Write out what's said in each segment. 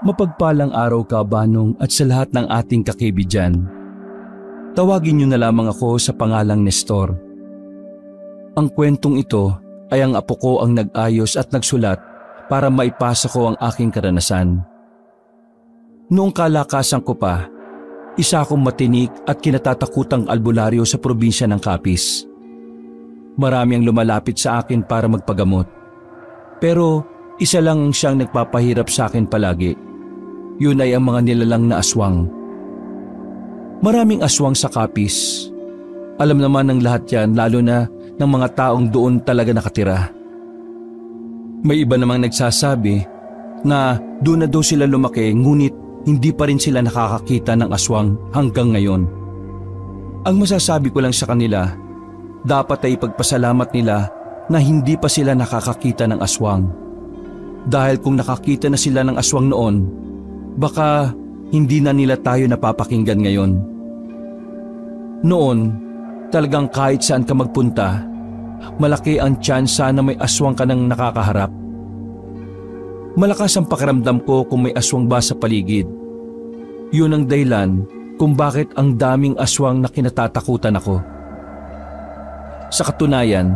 Mapagpalang araw ka, Banong, at sa lahat ng ating kakaibigan. Tawagin niyo na lamang ako sa pangalang Nestor. Ang kwentong ito ay ang apo ko ang nag-ayos at nagsulat para maipasa ko ang aking karanasan. Noong kalakasan ko pa, isa akong matinik at kinatatakutang albularyo sa probinsya ng Capiz. Marami ang lumalapit sa akin para magpagamot. Pero isa lang ang siyang nagpapahirap sa akin palagi. Yun ay ang mga nilalang na aswang. Maraming aswang sa Capiz. Alam naman ng lahat yan, lalo na ng mga taong doon talaga nakatira. May iba namang nagsasabi na doon na daw sila lumaki, ngunit hindi pa rin sila nakakakita ng aswang hanggang ngayon. Ang masasabi ko lang sa kanila, dapat ay ipagpasalamat nila na hindi pa sila nakakakita ng aswang. Dahil kung nakakita na sila ng aswang noon, baka hindi na nila tayo napapakinggan ngayon. Noon, talagang kahit saan ka magpunta, malaki ang tsansa na may aswang ka nang nakakaharap. Malakas ang pakiramdam ko kung may aswang ba sa paligid. Yun ang dahilan kung bakit ang daming aswang na kinatatakutan ako. Sa katunayan,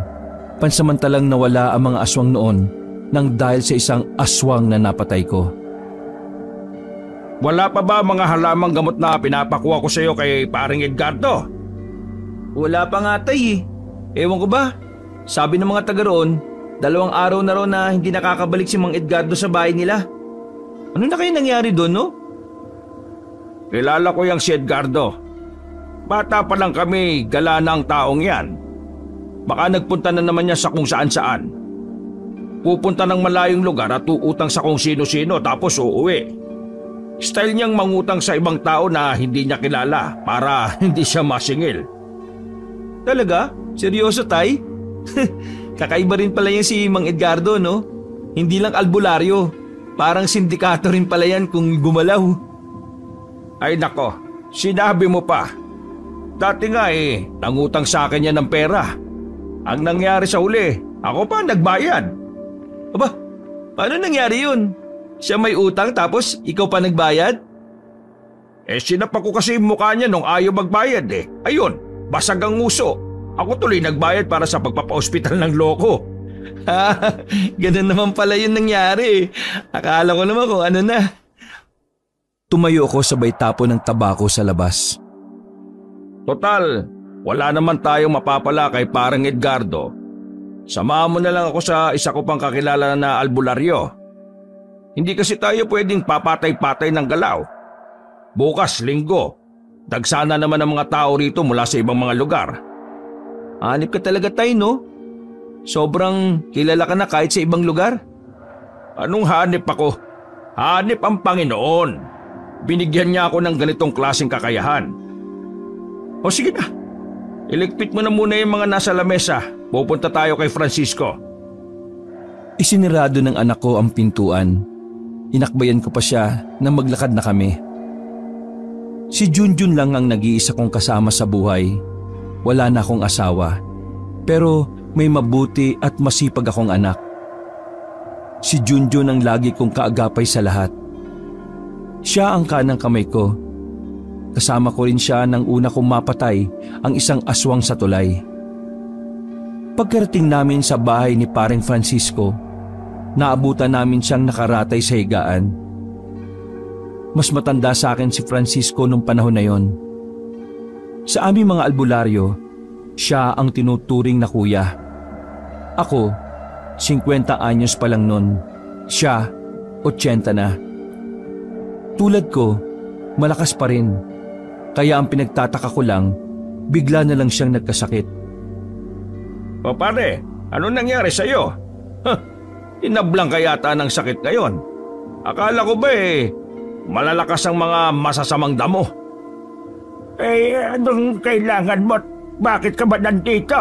pansamantalang nawala ang mga aswang noon nang dahil sa isang aswang na napatay ko. Wala pa ba mga halamang gamot na pinapakuha ko sa iyo kay paring Edgardo? Wala pa nga tay eh. Ewan ko ba? Sabi ng mga taga roon, 2 araw na raw na hindi nakakabalik si Mang Edgardo sa bahay nila. Ano na kayo nangyari doon, no? Kilala ko yang si Edgardo. Bata pa lang kami, gala na ang taong yan. Baka nagpunta na naman niya sa kung saan-saan. Pupunta ng malayong lugar at uutang sa kung sino-sino tapos uuwi. Style niyang mangutang sa ibang tao na hindi niya kilala para hindi siya masingil. Talaga? Seryoso tay? Kakaiba rin pala yan si Mang Edgardo, no? Hindi lang albularyo. Parang sindikato rin pala yan kung gumalaw. Ay nako, sinabi mo pa. Dati nga nangutang sa akin yan ng pera. Ang nangyari sa huli, ako pa nagbayad. Aba, paano nangyari yun? Siya may utang tapos ikaw pa nagbayad? Sinapak ko kasi yung mukha niya nung ayaw magbayad Ayun, basag ang nguso. Ako tuloy nagbayad para sa pagpapa-ospital ng loko. Ganun naman pala yun nangyari. Akala ko naman kung ano na. Tumayo ako sabay tapo ng tabako sa labas. Total, wala naman tayong mapapala kay parang Edgardo. Samahan mo na lang ako sa isa ko pang kakilala na albularyo. Hindi kasi tayo pwedeng papatay-patay ng galaw. Bukas, linggo, dagsana naman ang mga tao rito mula sa ibang mga lugar. Hanip ka talaga tay, no? Sobrang kilala ka na kahit sa ibang lugar. Anong hanip ako? Hanip ang Panginoon. Binigyan niya ako ng ganitong klaseng kakayahan. O sige na, iligpit mo na muna yung mga nasa lamesa. Pupunta tayo kay Francisco. Isinirado ng anak ko ang pintuan. Inakbayan ko pa siya na maglakad na kami. Si Junjun lang ang nag-iisa kong kasama sa buhay. Wala na akong asawa. Pero may mabuti at masipag akong anak. Si Junjun ang lagi kong kaagapay sa lahat. Siya ang kanang kamay ko. Kasama ko rin siya nang una kong mapatay ang isang aswang sa tulay. Pagkarating namin sa bahay ni Paring Francisco, naabutan namin siyang nakaratay sa higaan. Mas matanda sa akin si Francisco nung panahon na yon. Sa aming mga albularyo, siya ang tinuturing na kuya. Ako, 50 anyos pa lang nun. Siya, 80 na. Tulad ko, malakas pa rin. Kaya ang pinagtataka ko lang, bigla na lang siyang nagkasakit. O pare, ano nangyari sa'yo? Inablang ka yata ng sakit ngayon. Akala ko ba malalakas ang mga masasamang damo? Anong kailangan mo? Bakit ka ba nandito?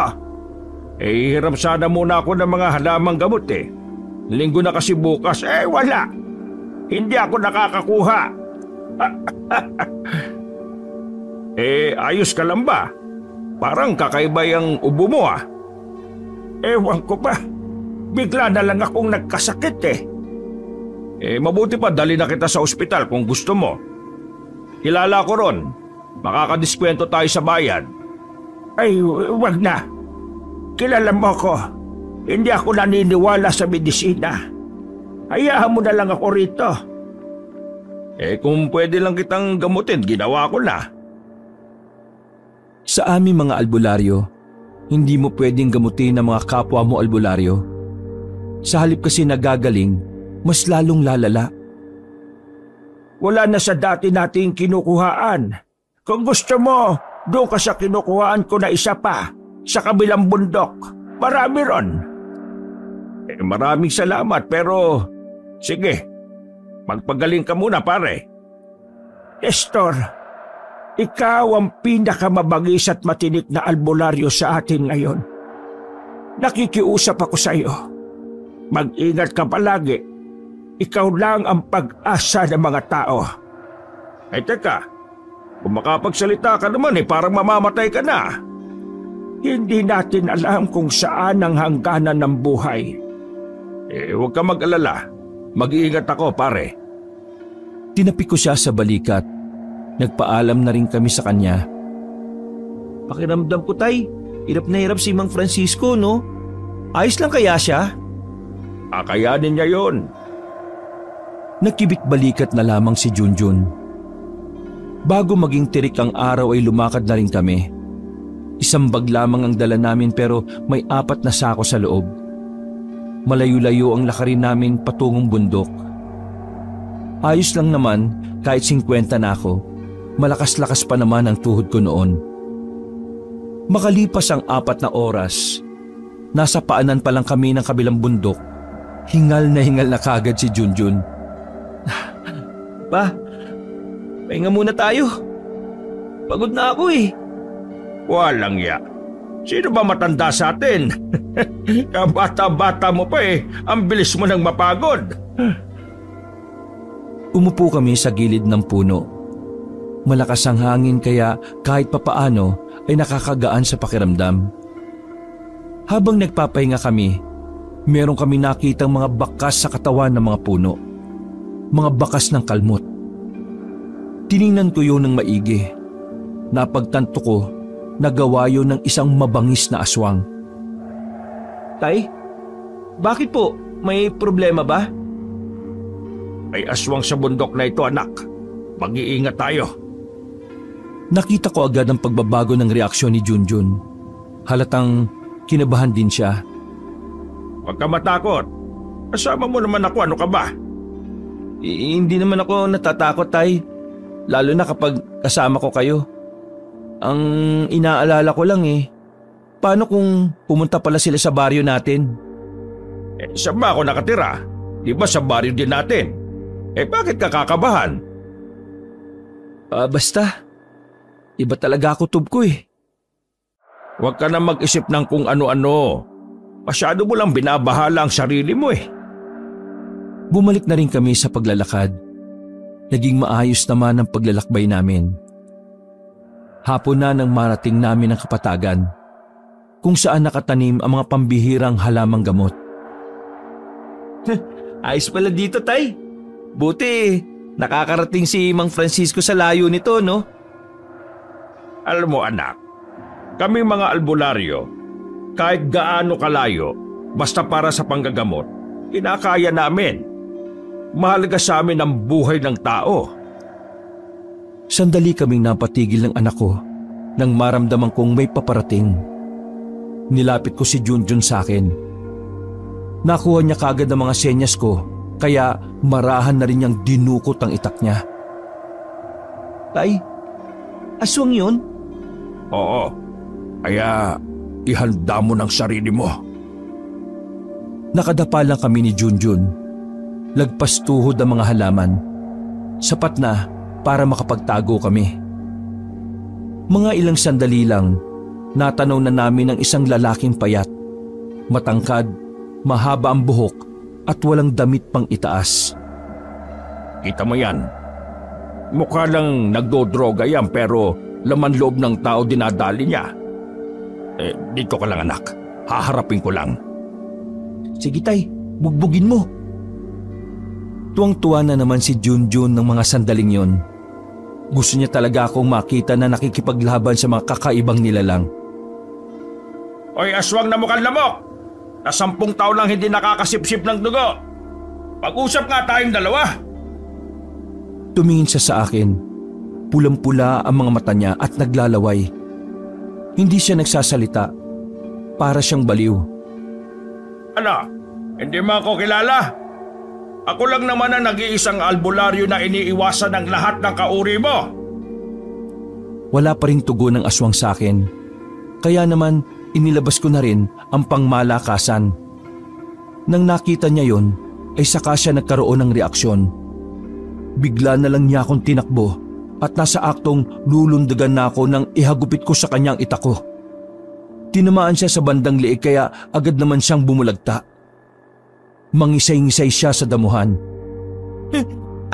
Hiram sana muna ako ng mga halamang gamot Linggo na kasi bukas. Wala. Hindi ako nakakakuha. Ayos ka lang ba? Parang kakaiba yung ubo mo Ewan ko pa. Bigla na lang akong nagkasakit Mabuti pa dali na kita sa ospital kung gusto mo. Kilala ko ron. Makakadiskwento tayo sa bayad. Ay, wag na. Kilala mo ko. Hindi ako naniniwala sa medisina. Hayaan mo na lang ako rito. Kung pwede lang kitang gamutin, ginawa ko na. Sa aming mga albularyo, hindi mo pwedeng gamutin ang mga kapwa mo albularyo. Sa halip kasi nagagaling, mas lalong lalala. Wala na sa dati nating kinukuhaan. Kung gusto mo, doon ka sa kinukuhaan ko na isa pa, sa kabilang bundok. Marami ron. Maraming salamat pero sige, magpagaling ka muna pare. Nestor, ikaw ang pinakamabagis at matinik na albularyo sa atin ngayon. Nakikiusap ako sa iyo. Mag-ingat ka palagi. Ikaw lang ang pag-asa ng mga tao. Ay teka, kung makapagsalita ka naman parang mamamatay ka na. Hindi natin alam kung saan ang hangganan ng buhay. Huwag ka mag-alala. Mag-iingat ako pare. Tinapik ko siya sa balikat. Nagpaalam na rin kami sa kanya. Pakiramdam ko, Tay, hirap na hirap si Mang Francisco, no? Ayos lang kaya siya? Akayanin niya yon. Nagkibit-balikat na lamang si Junjun. Bago maging tirik ang araw ay lumakad na rin kami. Isang bag lamang ang dala namin pero may 4 na sako sa loob. Malayo-layo ang lakarin namin patungong bundok. Ayos lang naman kahit 50 na ako. Malakas-lakas pa naman ang tuhod ko noon. Makalipas ang 4 na oras, nasa paanan pa lang kami ng kabilang bundok. Hingal na kagad si Junjun. Pa, pahinga muna tayo. Pagod na ako Walang ya. Sino ba matanda sa atin? Kabata-bata mo pa ang bilis mo nang mapagod. Umupo kami sa gilid ng puno. Malakas ang hangin kaya kahit papaano ay nakakagaan sa pakiramdam. Habang nagpapahinga kami, meron kami nakitang mga bakas sa katawan ng mga puno. Mga bakas ng kalmot. Tiningnan ko yun ng maigi. Napagtanto ko na gawa yun ng isang mabangis na aswang. Tay, bakit po? May problema ba? May aswang sa bundok na ito, anak. Mag-iingat tayo. Nakita ko agad ang pagbabago ng reaksyon ni Junjun. Halatang kinabahan din siya. Huwag ka matakot. Kasama mo naman ako, ano ka ba? Hindi naman ako natatakot, Tay. Lalo na kapag kasama ko kayo. Ang inaalala ko lang paano kung pumunta pala sila sa baryo natin? Saan ba ako nakatira? Di ba sa baryo din natin? Bakit ka kakabahan? Basta. Iba talaga ako tub ko Huwag ka na mag-isip ng kung ano-ano. Masyado mo lang binabahala ang sarili mo Bumalik na rin kami sa paglalakad. Naging maayos naman ang paglalakbay namin. Hapon na nang marating namin ang kapatagan, kung saan nakatanim ang mga pambihirang halamang gamot. Ayos pala dito, Tay. Buti, nakakarating si Mang Francisco sa layo nito, no? Alam mo anak, kami mga albularyo, kahit gaano kalayo, basta para sa panggagamot, kinakaya namin. Mahalaga sa amin ang buhay ng tao. Sandali kaming napatigil ng anak ko nang maramdaman kong may paparating. Nilapit ko si Junjun sa akin. Nakuha niya kagad ang mga senyas ko kaya marahan na rin niyang dinukot ang itak niya. Tay, aswang yun? Oo, kaya ihanda mo ng sarili mo. Nakadapa lang kami ni Junjun. Lagpas tuhod ang mga halaman. Sapat na para makapagtago kami. Mga ilang sandali lang, natanaw na namin ang isang lalaking payat. Matangkad, mahaba ang buhok at walang damit pang itaas. Kita mo yan. Mukha lang nagdodroga yan pero laman loob ng tao dinadali niya. Dito ka lang anak. Haharapin ko lang. Sige, Tay, bugbugin mo. Tuwang-tuwa na naman si Junjun ng mga sandaling yon. Gusto niya talaga akong makita na nakikipaglaban sa mga kakaibang nilalang. Oy, aswang na mukhang lamok! Na 10 taon lang hindi nakakasipsip ng dugo. Pag-usap nga tayong dalawa. Tumingin siya sa akin. Pulang-pula ang mga mata niya at naglalaway. Hindi siya nagsasalita. Para siyang baliw. Ano? Hindi mo ako kilala? Ako lang naman ang nag-iisang albularyo na iniiwasan ng lahat ng kauri mo. Wala pa ring tugon ng aswang sa akin. Kaya naman inilabas ko na rin ang pangmalakasan. Nang nakita niya yon, ay saka siya nagkaroon ng reaksyon. Bigla na lang niya akong tinakbo at nasa aktong lulundagan na ako nang ihagupit ko sa kanyang itako. Tinamaan siya sa bandang liig kaya agad naman siyang bumulagta. Mangisay-ngisay siya sa damuhan.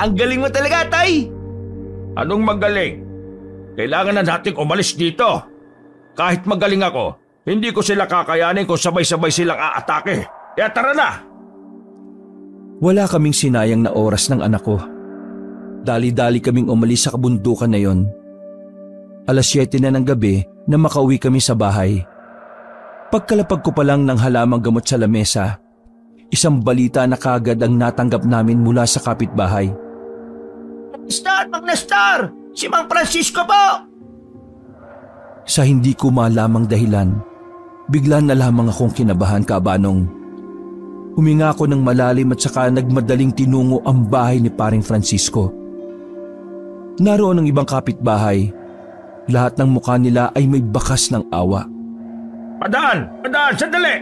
Ang galing mo talaga, Tay! Anong magaling? Kailangan na nating umalis dito. Kahit magaling ako, hindi ko sila kakayanin kung sabay-sabay silang aatake. Kaya tara na! Wala kaming sinayang na oras ng anak ko. Dali-dali kaming umalis sa kabundukan na yon. 7:00 na ng gabi na makauwi kami sa bahay. Pagkalapag ko pa lang ng halamang gamot sa lamesa, isang balita na kaagad ang natanggap namin mula sa kapitbahay. Mang Nestor! Si Mang Francisco po! Sa hindi ko malamang dahilan, bigla na lamang akong kinabahan, Kabanong. Huminga ako ng malalim at saka nagmadaling tinungo ang bahay ni Paring Francisco. Naroon ang ibang kapitbahay. Lahat ng mukha nila ay may bakas ng awa. Padaan! Padaan! Sandali!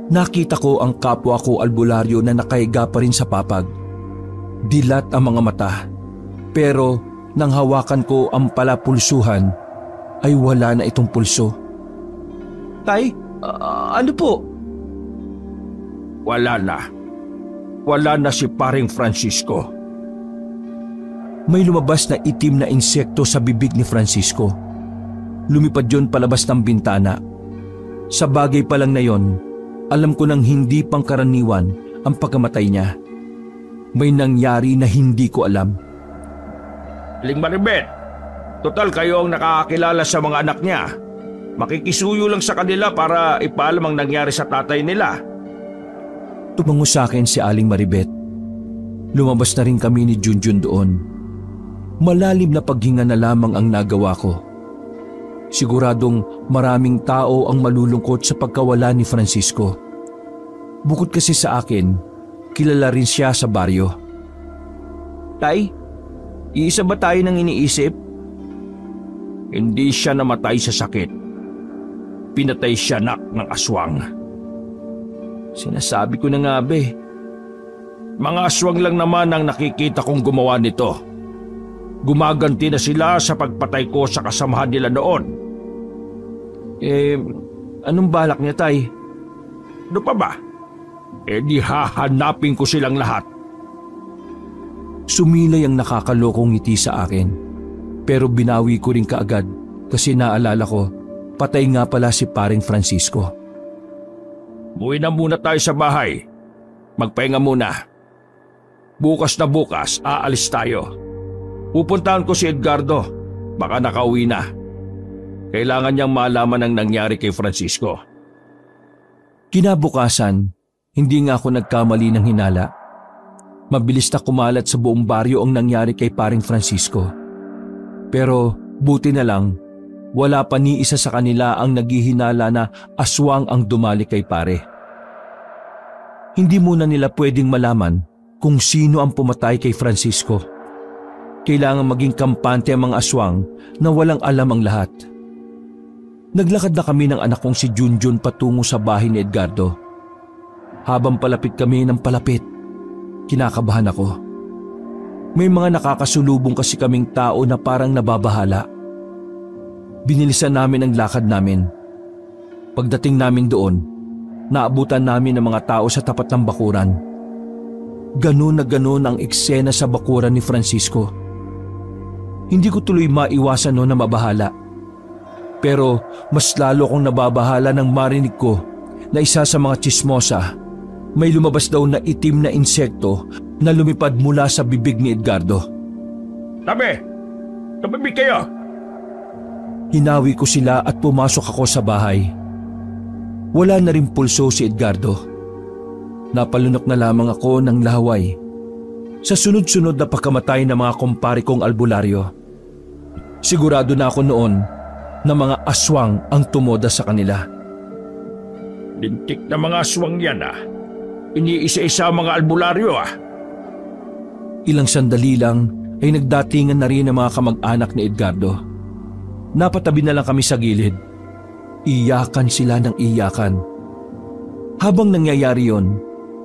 Nakita ko ang kapwa ko albularyo na nakahiga pa rin sa papag. Dilat ang mga mata. Pero nang hawakan ko ang palapulsuhan, ay wala na itong pulso. Tay, ano po? Wala na. Wala na si Paring Francisco. May lumabas na itim na insekto sa bibig ni Francisco. Lumipad yon palabas ng bintana. Sa bagay pa lang na yon, alam ko nang hindi pangkaraniwan ang pagkamatay niya. May nangyari na hindi ko alam. Aling Maribet, total kayo ang nakakakilala sa mga anak niya. Makikisuyo lang sa kanila para ipaalam ang nangyari sa tatay nila. Tumango sa akin si Aling Maribet. Lumabas na rin kami ni Junjun doon. Malalim na paghinga na lamang ang nagawa ko. Siguradong maraming tao ang malulungkot sa pagkawala ni Francisco. Bukod kasi sa akin, kilala rin siya sa baryo. Tay, iisa ba tayo nang iniisip? Hindi siya namatay sa sakit. Pinatay siya ng aswang. Sinasabi ko na nga be. Mga aswang lang naman ang nakikita kong gumawa nito. Gumaganti na sila sa pagpatay ko sa kasamahan nila noon. Anong balak niya, Tay? Ano pa ba? Di hahanapin ko silang lahat. Sumilay ang nakakalokong ngiti sa akin. Pero binawi ko rin kaagad kasi naalala ko, patay nga pala si Paring Francisco. Muwi na muna tayo sa bahay. Magpahinga muna. Bukas na bukas, aalis tayo. Pupuntahan ko si Edgardo. Baka nakauwi na. Kailangan niyang malaman ang nangyari kay Francisco. Kinabukasan, hindi nga ako nagkamali ng hinala. Mabilis na kumalat sa buong baryo ang nangyari kay Paring Francisco. Pero buti na lang, wala pa ni isa sa kanila ang naghihinala na aswang ang dumali kay pare. Hindi muna nila pwedeng malaman kung sino ang pumatay kay Francisco. Kailangan maging kampante ang mga aswang na walang alam ang lahat. Naglakad na kami ng anak kong si Junjun patungo sa bahay ni Edgardo. Habang palapit kami ng palapit, kinakabahan ako. May mga nakakasulubong kasi kaming tao na parang nababahala. Binilisan namin ang lakad namin. Pagdating namin doon, naabutan namin ng mga tao sa tapat ng bakuran. Ganun na ganun ang eksena sa bakuran ni Francisco. Hindi ko tuloy maiwasan noon na mabahala. Pero mas lalo akong nababahala nang marinig ko na isa sa mga tsismosa, may lumabas daw na itim na insekto na lumipad mula sa bibig ni Edgardo. Tabi! Tabibig kayo! Hinawi ko sila at pumasok ako sa bahay. Wala na rin pulso si Edgardo. Napalunok na lamang ako ng laway sa sunod-sunod na pagkamatay ng mga kumpare kong albularyo. Sigurado na ako noon na mga aswang ang tumoda sa kanila. Lintik na mga aswang yan Iniisa-isa ang mga albularyo Ilang sandali lang ay nagdatingan na rin ang mga kamag-anak ni Edgardo. Napatabi na lang kami sa gilid. Iyakan sila ng iyakan. Habang nangyayari yon,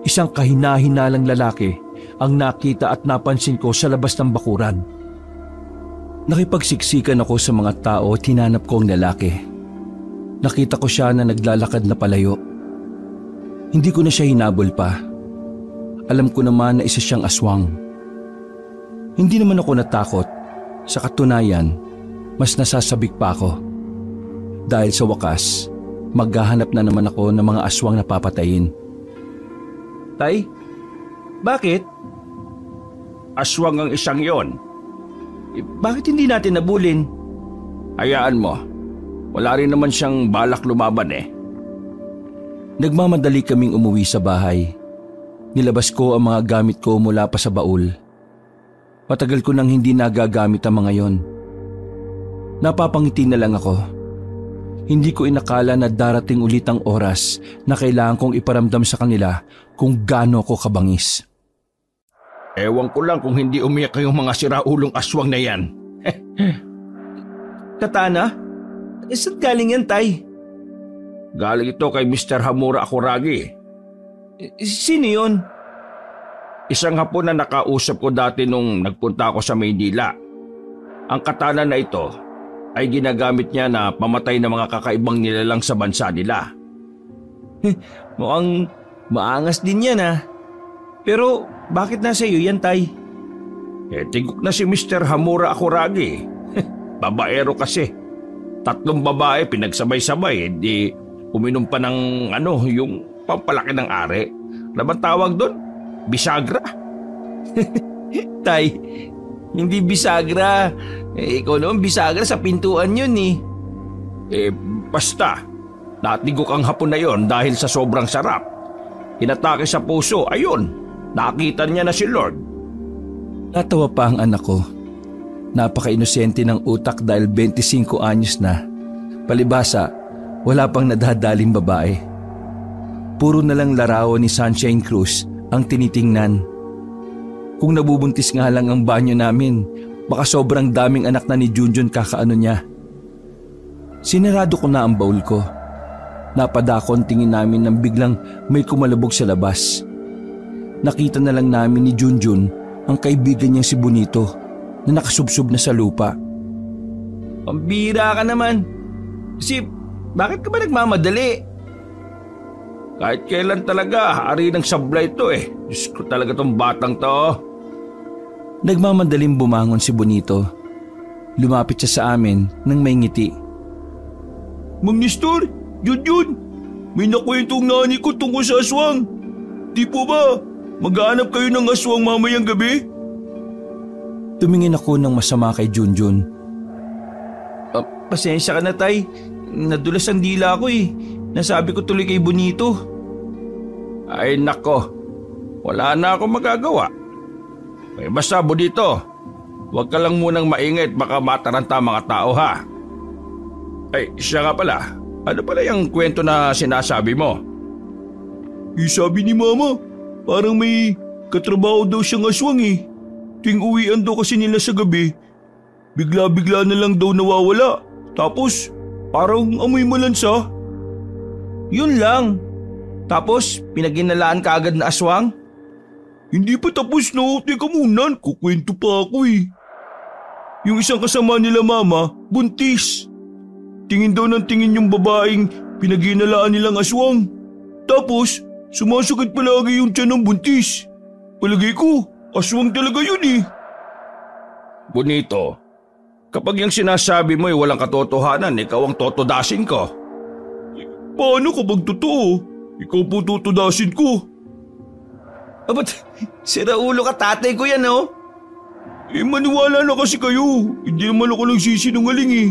isang kahina-hinalang lalaki ang nakita at napansin ko sa labas ng bakuran. Nakipagsiksikan ako sa mga tao at hinanap ko ang lalaki. Nakita ko siya na naglalakad na palayo. Hindi ko na siya hinabol pa. Alam ko naman na isa siyang aswang. Hindi naman ako natakot. Sa katunayan, mas nasasabik pa ako. Dahil sa wakas, maghahanap na naman ako ng mga aswang na papatayin. Tay, bakit? Aswang ang isang yon. Bakit hindi natin nabulin? Hayaan mo. Wala rin naman siyang balak lumaban Nagmamadali kaming umuwi sa bahay. Nilabas ko ang mga gamit ko mula pa sa baul. Matagal ko nang hindi nagagamit ang mga yon. Napapangiti na lang ako. Hindi ko inakala na darating ulit ang oras na kailangan kong iparamdam sa kanila kung gaano ko kabangis. Ewan ko lang kung hindi umiyak kayong mga siraulong aswang na yan. Katana? Saan galing yan, Tay? Galing ito kay Mr. Hamura Akuragi. Sino yun? Isang hapon na nakausap ko dati nung nagpunta ako sa Maynila. Ang katana na ito ay ginagamit niya na pamatay ng mga kakaibang nilalang sa bansa nila. Mukhang maangas din yan Pero bakit nasa iyo yan, Tay? Tigok na si Mr. Hamura Akuragi. Babaero kasi. 3 babae pinagsabay-sabay, di uminom pa ng yung pampalaki ng are. Laban tawag doon? Bisagra. Tay, hindi bisagra. Ikaw naman bisagra sa pintuan yun Basta. Natigok ang hapon na yon dahil sa sobrang sarap. Hinatake sa puso, ayun. Nakita niya na si Lord. Natawa pa ang anak ko. Napaka-inosente ng utak dahil 25 anyos na. Palibasa, wala pang nadadaling babae. Puro na lang larawan ni Sunshine Cruz ang tinitingnan. Kung nabubuntis nga lang ang banyo namin, baka sobrang daming anak na ni Junjun kakaano niya. Sinarado ko na ang baul ko. Napadako ang tingin namin nang biglang may kumalabog sa labas. Nakita na lang namin ni Junjun ang kaibigan niyang si Bonito na nakasubsob na sa lupa. Pambira ka naman. Kasi bakit ka ba nagmamadali? Kahit kailan talaga, hari ng sablay ito Diyos ko talaga tong batang to. Nagmamadaling bumangon si Bonito. Lumapit siya sa amin nang may ngiti. Mang Nestor, Junjun, may nakwentong nani ko tungkol sa aswang. Di po ba maghahanap kayo ng aswang mamayang gabi? Tumingin ako ng masama kay Junjun. Pasensya ka na, Tay. Nadulas ang dila ko Nasabi ko tuloy kay Bonito. Ay nako, wala na akong magagawa. Basta Bonito, huwag ka lang munang maingay at baka mataranta mga tao Ay, siya nga pala. Ano pala yung kwento na sinasabi mo? Sabi ni Mama, parang may katrabaho daw siyang aswang Ting uwian daw kasi nila sa gabi. Bigla-bigla na lang daw nawawala. Tapos, parang amoy malansa. Yun lang. Tapos, pinaginalaan ka agad na aswang? Hindi pa tapos no. Teka muna, kukwento pa ako Yung isang kasama nila Mama, buntis. Tingin daw ng tingin yung babaeng pinaginalaan nilang aswang. Tapos, sumasakit palagi yung tiyan ng buntis. Palagay ko, aswang talaga yun Bonito, kapag yung sinasabi mo ay walang katotohanan, ikaw ang totodasin ko. Paano kapag totoo? Ikaw po tutudasin ko. Ba't sira ulo ka, tatay ko yan oh. Maniwala na kasi kayo. Hindi naman ako nagsisinungaling eh.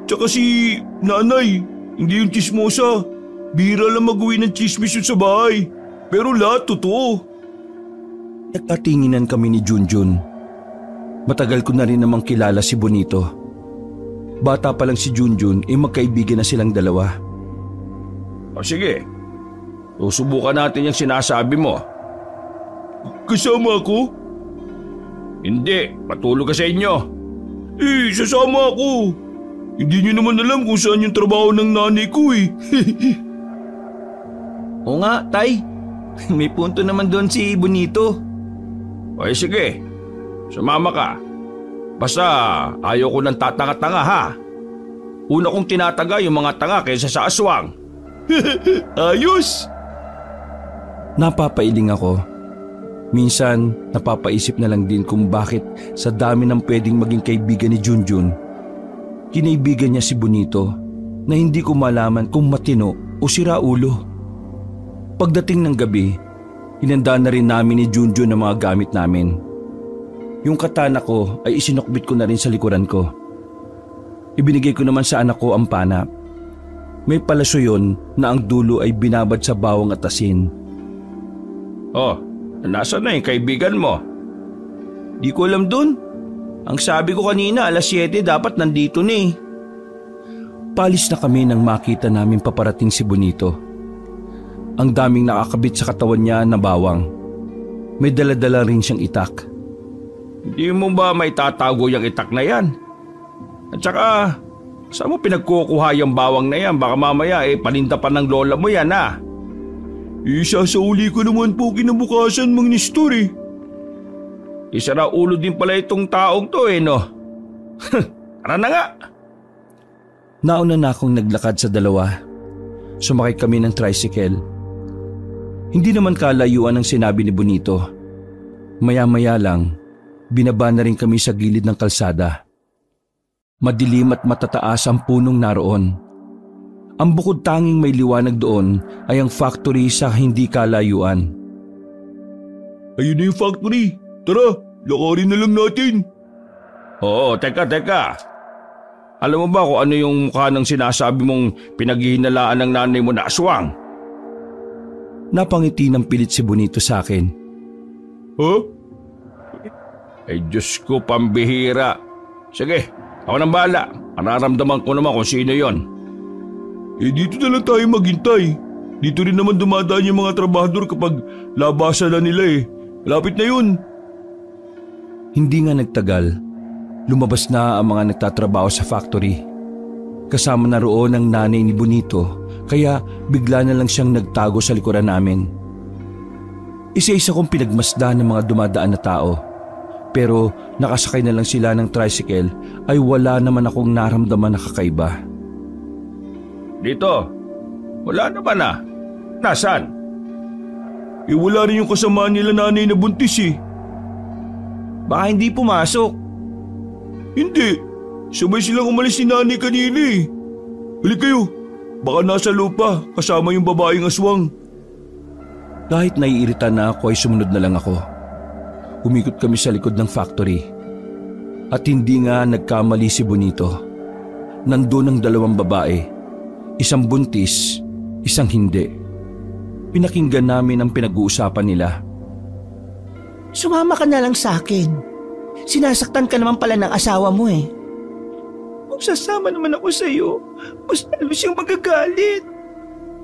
Tsaka si nanay, hindi yung chismosa. Bihira lang mag-uwi ng chismis yun sa bahay. Pero lahat totoo. Nagkatinginan kami ni Junjun. Matagal ko na rin namang kilala si Bonito. Bata pa lang si Junjun magkaibigan na silang dalawa. O sige, susubukan natin yung sinasabi mo. Kasama ako? Hindi, patulog ka sa inyo. Sasama ako. Hindi niyo naman alam kung saan yung trabaho ng nanay ko eh. Oo nga, tay. May punto naman doon si Bonito. O sige, sumama ka. Basta ayaw ko ng tatanga-tanga ha. Una kong tinataga yung mga tanga kaysa sa aswang. Ayos! Napapailing ako. Minsan, napapaisip na lang din kung bakit sa dami ng pwedeng maging kaibigan ni Junjun, kinaibigan niya si Bonito na hindi ko malaman kung matino o sira ulo. Pagdating ng gabi, hinanda na rin namin ni Junjun ang mga gamit namin. Yung katana ko ay isinokbit ko na rin sa likuran ko. Ibinigay ko naman sa anak ko ang pana. May palaso yun na ang dulo ay binabad sa bawang at asin. Oh, nasaan na yung kaibigan mo? Di ko alam dun. Ang sabi ko kanina, 7:00 dapat nandito na eh. Palis na kami nang makita namin paparating si Bonito. Ang daming nakakabit sa katawan niya na bawang. May dala-dala rin siyang itak. Hindi mo ba may tatago yung itak na yan? At saka, saan mo pinagkukuha yung bawang na yan? Baka mamaya paninda pa ng lola mo yan ha? Sasauli ko naman po kinabukasan, Mang Nestor eh. Isara ulo din pala itong taong to no? Tara na nga. Nauna na akong naglakad sa dalawa. Sumakay kami ng tricycle. Hindi naman kalayuan ang sinabi ni Bonito. Maya-maya lang, binaba na rin kami sa gilid ng kalsada. Madilim at matataas ang punong naroon. Ang bukod tanging may liwanag doon ay ang factory sa hindi kalayuan. Ayun na yung factory. Tara, lakarin na lang natin. Oo, teka. Alam mo ba kung ano yung mukha ng sinasabi mong pinaghihinalaan ng nanay mo na aswang? Napangiti ng pilit si Bonito sa akin. Huh? Diyos ko, pambihira. Sige, ako nang bahala. Nararamdaman ko naman kung sino yon. Dito na lang tayo maghintay. Dito rin naman dumadaan yung mga trabahador kapag labasan na nila eh. Lapit na yun. Hindi nga nagtagal. Lumabas na ang mga nagtatrabaho sa factory. Kasama na roon ang nanay ni Bonito, kaya bigla na lang siyang nagtago sa likuran namin. Isa-isa kong pinagmasdan ng mga dumadaan na tao. Pero nakasakay na lang sila ng tricycle ay wala naman akong naramdaman na kakaiba. Dito, wala naman na. Nasaan? Wala rin yung kasamaan nila nanay na buntis eh. Baka hindi pumasok. Hindi. Sabay silang umalis ni nanay kanina eh. Halik kayo. Baka nasa lupa kasama yung babaeng aswang. Kahit naiirita na ako ay sumunod na lang ako. Umikot kami sa likod ng factory. At hindi nga nagkamali si Bonito. Nandun ang dalawang babae. Isang buntis, isang hindi. Pinakinggan namin ang pinag-uusapan nila. Sumama ka na lang sa akin. Sinasaktan ka naman pala ng asawa mo eh. Kung sasama naman ako sa iyo, mas lalo siyang magagalit.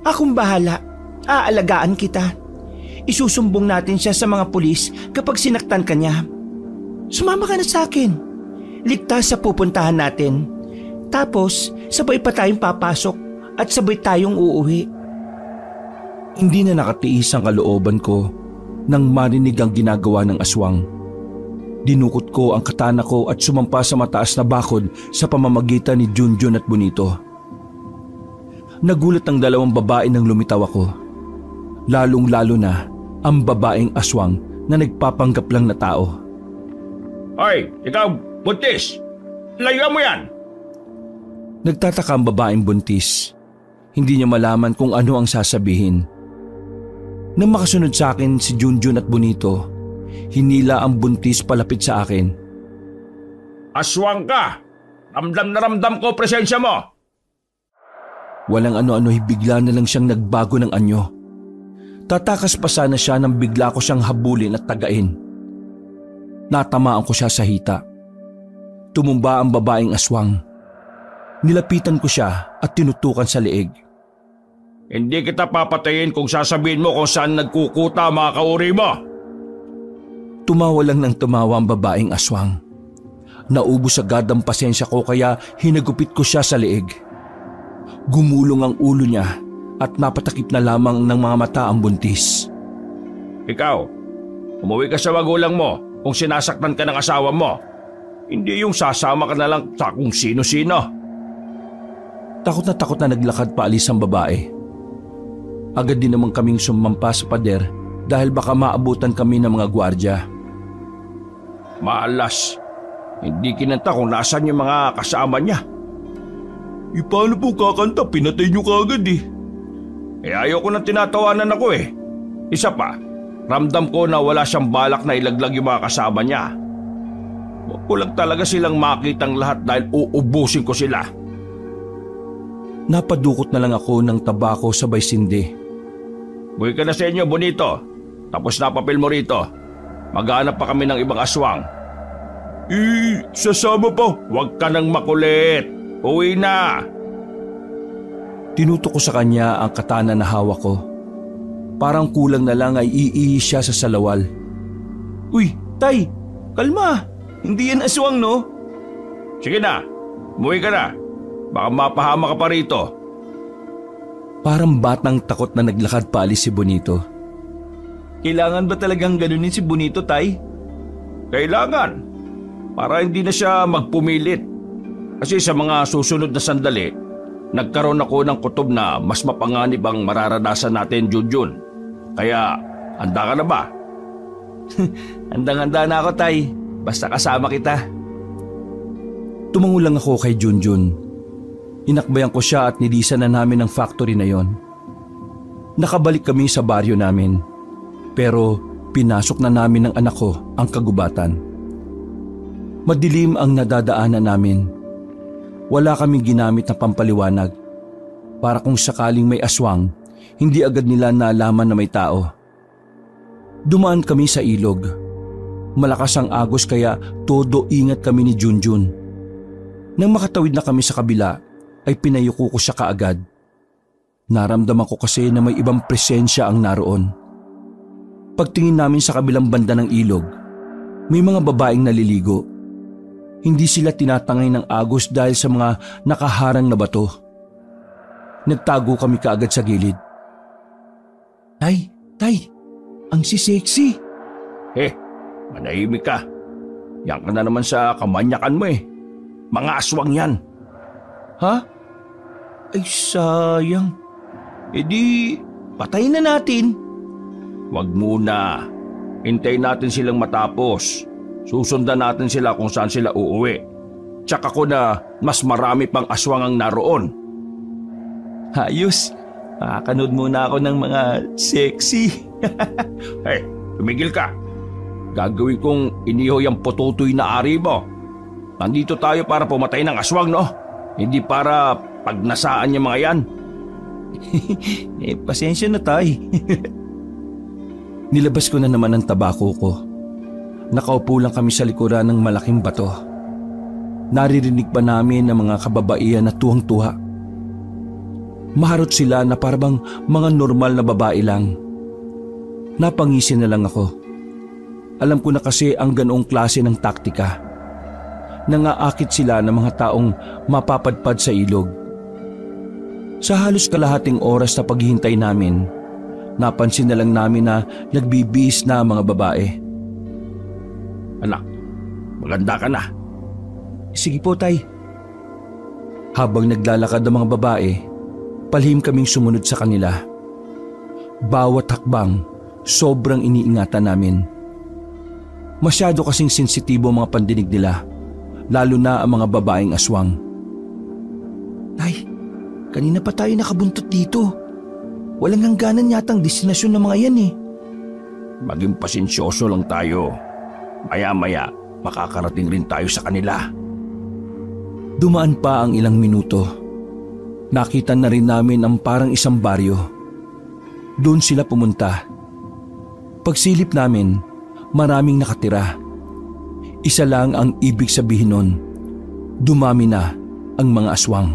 Akong bahala. Aalagaan kita. Isusumbong natin siya sa mga pulis kapag sinaktan ka niya. Sumama ka na sa akin. Ligtas sa pupuntahan natin. Tapos, sabay pa tayong papasok at sabay tayong uuwi. Hindi na nakatiis ang kalooban ko nang marinig ang ginagawa ng aswang. Dinukot ko ang katana ko at sumampa sa mataas na bakod sa pamamagitan ni Junjun at Bonito. Nagulat ang dalawang babae nang lumitaw ako. Lalong-lalo na ang babaeng aswang na nagpapanggap lang na tao. Hoy, ikaw, buntis! Layuan mo yan! Nagtataka ang babaeng buntis. Hindi niya malaman kung ano ang sasabihin. Nang makasunod sa akin si Junjun at Bonito, hinila ang buntis palapit sa akin. Aswang ka! Ramdam na ramdam ko presensya mo! Walang ano-ano, bigla na lang siyang nagbago ng anyo. Tatakas pa sana siya nang bigla ko siyang habulin at tagain. Natamaan ko siya sa hita. Tumumba ang babaeng aswang. Nilapitan ko siya at tinutukan sa leeg. Hindi kita papatayin kung sasabihin mo kung saan nagkukuta mga kauri mo. Tumawa lang ng tumawa ang babaeng aswang. Naubos agad ang pasensya ko kaya hinagupit ko siya sa leeg. Gumulong ang ulo niya at napatakip na lamang ng mga mata ang buntis. Ikaw, umuwi ka sa magulang mo kung sinasaktan ka ng asawa mo. Hindi yung sasama ka na lang sa kung sino-sino. Takot na naglakad paalis ang babae. Agad din naman kaming sumampa sa pader dahil baka maabutan kami ng mga gwardya. Maalas, hindi kinanta kung nasan yung mga kasama niya. Paano po kakanta? Pinatay niyo kaagad eh. Ayoko nang tinatawanan ako eh. Isa pa, ramdam ko na wala siyang balak na ilaglag yung mga kasama niya. Huwag ko lang talaga silang makitang lahat dahil uubusin ko sila. Napadukot na lang ako ng tabako sabay sindi. Buhay ka na sa inyo, Bonito. Tapos na papel mo rito. Maghanap pa kami ng ibang aswang. Sasama pa. Huwag ka nang makulit. Uwi na. Tinutok ko sa kanya ang katana na hawak ko. Parang kulang na lang ay iihi siya sa salawal. Uy, Tay! Kalma! Hindi yan aswang, no? Sige na. Umuwi ka na. Baka mapahama ka pa rito. Parang batang takot na naglakad paalis si Bonito. Kailangan ba talagang ganunin si Bonito, Tay? Kailangan. Para hindi na siya magpumilit. Kasi sa mga susunod na sandali, nagkaroon ako ng kutob na mas mapanganib ang mararanasan natin, Junjun. Kaya, handa ka na ba? Handang-handa na ako, Tay. Basta kasama kita. Tumango lang ako kay Junjun. Inakbayan ko siya at nilisan na namin ang factory na yon. Nakabalik kami sa baryo namin. Pero pinasok na namin ng anak ko ang kagubatan. Madilim ang nadadaanan namin. Wala kaming ginamit na pampaliwanag. Para kung sakaling may aswang, hindi agad nila naalaman na may tao. Dumaan kami sa ilog. Malakas ang agos kaya todo ingat kami ni Junjun. Nang makatawid na kami sa kabila, ay pinayuko ko siya kaagad. Naramdaman ko kasi na may ibang presensya ang naroon. Pagtingin namin sa kabilang banda ng ilog, may mga babaeng naliligo. Hindi sila tinatangay ng agos dahil sa mga nakaharang na bato. Nagtago kami kaagad sa gilid. Tay, ang sisexy. Manahimik ka. Yan ka na naman sa kamanyakan mo eh. Mga aswang yan. Ha? Ay sayang. E di, patayin na natin. Wag muna. Hintayin natin silang matapos. Susundan natin sila kung saan sila uuwi. Tsaka ko na mas marami pang aswang ang naroon. Ayos. Makakanood muna ako ng mga sexy. Tumigil ka. Gagawin kong iniho yung pututoy na ari mo. Nandito tayo para pumatay ng aswang, no? Hindi para pagnasaan yung mga yan. Pasensya na, Tay. Nilabas ko na naman ang tabako ko. Nakaupo lang kami sa likuran ng malaking bato. Naririnig pa namin ang mga kababaihan na tuwang-tuwa. Maharot sila na parang mga normal na babae lang. Napangisi na lang ako. Alam ko na kasi ang ganoong klase ng taktika. Nangaakit sila ng mga taong mapapadpad sa ilog. Sa halos kalahating oras na paghihintay namin, napansin na lang namin na nagbibihis na ang mga babae. Anak, maganda ka na. Sige po, Tay. Habang naglalakad ang mga babae, palihim kaming sumunod sa kanila. Bawat hakbang, sobrang iniingatan namin. Masyado kasing sensitibo ang mga pandinig nila, lalo na ang mga babaeng aswang. Tay, kanina pa tayo nakabuntot dito. Walang hangganan yatang destinasyon ng mga yan eh. Maging pasensyoso lang tayo. Maya-maya, makakarating rin tayo sa kanila. Dumaan pa ang ilang minuto. Nakita na rin namin ang parang isang baryo. Doon sila pumunta. Pagsilip namin, maraming nakatira. Isa lang ang ibig sabihin nun, dumami na ang mga aswang.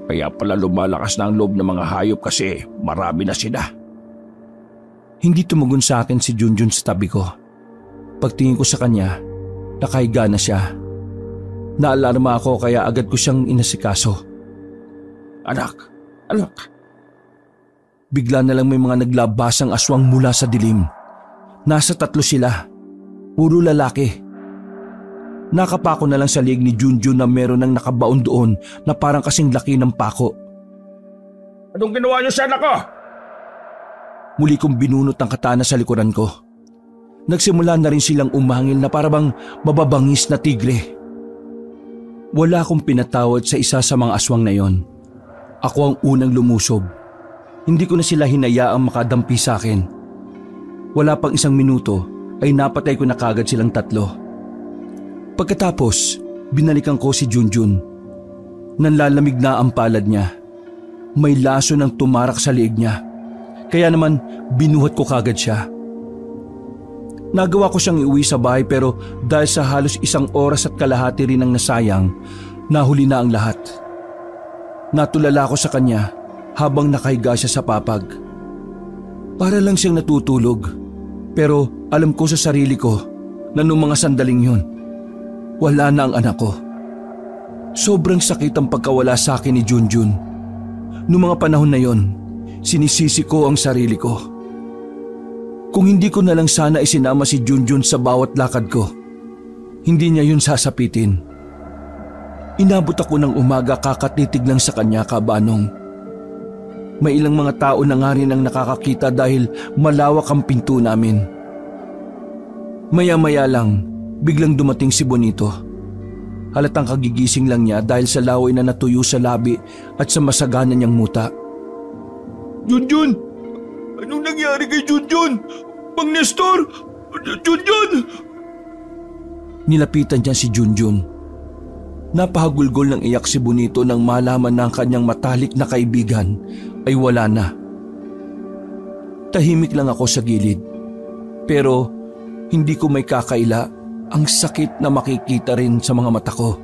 Kaya pala lumalakas na ang loob ng mga hayop kasi marami na sila. Hindi tumugon sa akin si Junjun sa tabi ko. Pagtingin ko sa kanya, nakahiga na siya. Naalarma ako kaya agad ko siyang inasikaso. Anak! Bigla na lang may mga naglabasang aswang mula sa dilim. Nasa 3 sila. Puro lalaki. Nakapako na lang sa liig ni Junjun na meron ng nakabaon doon na parang kasing laki ng pako. Anong ginawa niyo sa anak ko? Muli kong binunot ang katana sa likuran ko. Nagsimula na rin silang umangil na parabang mababangis na tigre. Wala akong pinatawad sa isa sa mga aswang na yon. Ako ang unang lumusob. Hindi ko na sila hinayaang makadampi sa akin. Wala pang 1 minuto ay napatay ko na kagad silang 3. Pagkatapos, binalikan ko si Junjun. Nanlalamig na ang palad niya. May laso ng tumarak sa liig niya. Kaya naman binuhat ko kagad siya. Nagawa ko siyang iuwi sa bahay pero dahil sa halos 1 oras at kalahati rin ang nasayang, nahuli na ang lahat. Natulala ko sa kanya habang nakahiga siya sa papag. Para lang siyang natutulog. Pero alam ko sa sarili ko na noong mga sandaling yun, wala na ang anak ko. Sobrang sakit ang pagkawala sa akin ni Junjun. Noong mga panahon na yon, sinisisi ko ang sarili ko. Kung hindi ko na lang sana isinama si Junjun sa bawat lakad ko, hindi niya yun sasapitin. Inabot ako ng umaga kakatitig lang sa kanya, Kabanong. May ilang mga tao na nga rin ang nakakakita dahil malawak ang pinto namin. Maya-maya lang, biglang dumating si Bonito. Halatang kagigising lang niya dahil sa laway na natuyo sa labi at sa masagana niyang muta. Junjun! Anong nangyari kay Junjun? Mang Nestor! Junjun! Nilapitan niya si Junjun. Napahagulgol ng iyak si Bonito nang malaman na ang kanyang matalik na kaibigan ay wala na. Tahimik lang ako sa gilid. Pero hindi ko may kakaila ang sakit na makikita rin sa mga mata ko.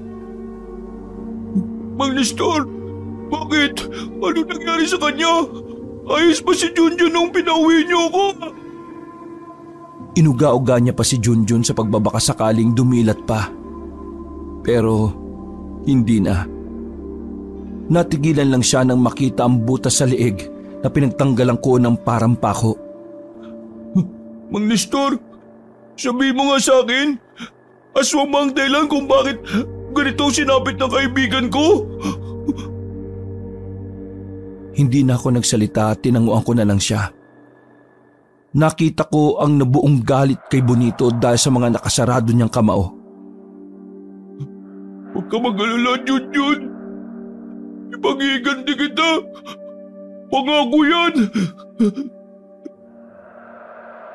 Mang Nestor! Bakit? Ano nangyari sa kanya? Ayos ba si Junjun nung pinauwi niyo ako? Inuga-uga niya pa si Junjun sa pagbabaka sakaling dumilat pa. Pero hindi na. Natigilan lang siya nang makita ang butas sa liig na pinagtanggalan ko ng parang pako. Mang Nestor, sabi mo nga sa akin, aswang ba ang dahilan kung bakit ganito sinapit ng kaibigan ko? Hindi na ako nagsalita at tinanguan ko na lang siya. Nakita ko ang nabuong galit kay Bonito dahil sa mga nakasarado niyang kamao. Huwag ka mag-alala, Junjun. Ipag-iiganti kita. Pangako yan.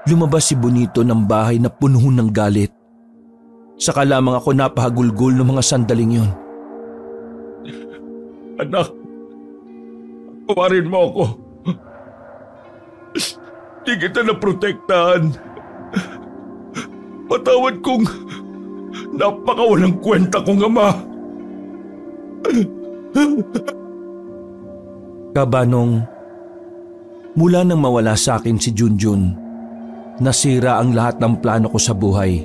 Lumabas si Bonito ng bahay na puno ng galit. Saka lamang ako napahagulgol ng mga sandaling yon. Anak, pawarin mo ako. Di kita naprotektahan. Patawad kong napakawalang kwenta kong ama. Kabanong, mula nang mawala sa akin si Junjun, nasira ang lahat ng plano ko sa buhay.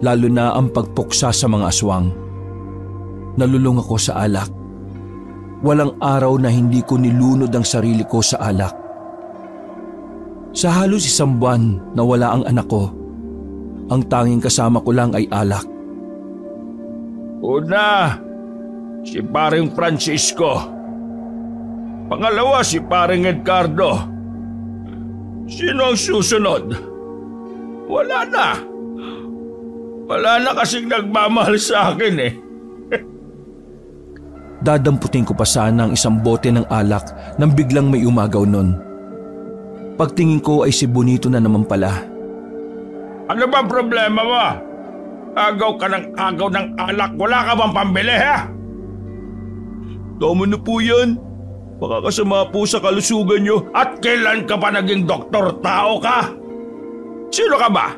Lalo na ang pagpuksa sa mga aswang. Nalulung ako sa alak. Walang araw na hindi ko nilunod ang sarili ko sa alak. Sa halos 1 buwan na wala ang anak ko, ang tanging kasama ko lang ay alak. Una, si paring Francisco. Pangalawa, si paring Edgardo. Sino ang susunod? Wala na. Wala na kasing nagmamahal sa akin eh. Dadamputin ko pa sana ang isang bote ng alak nang biglang may umagaw nun. Pagtingin ko ay si Bonito na naman pala. Ano ba problema mo? Agaw ka ng agaw ng alak. Wala ka bang pambili, ha? Tama na po yan. Makakasama po sa kalusugan nyo. At kailan ka pa naging doktor? Tao ka? Sino ka ba?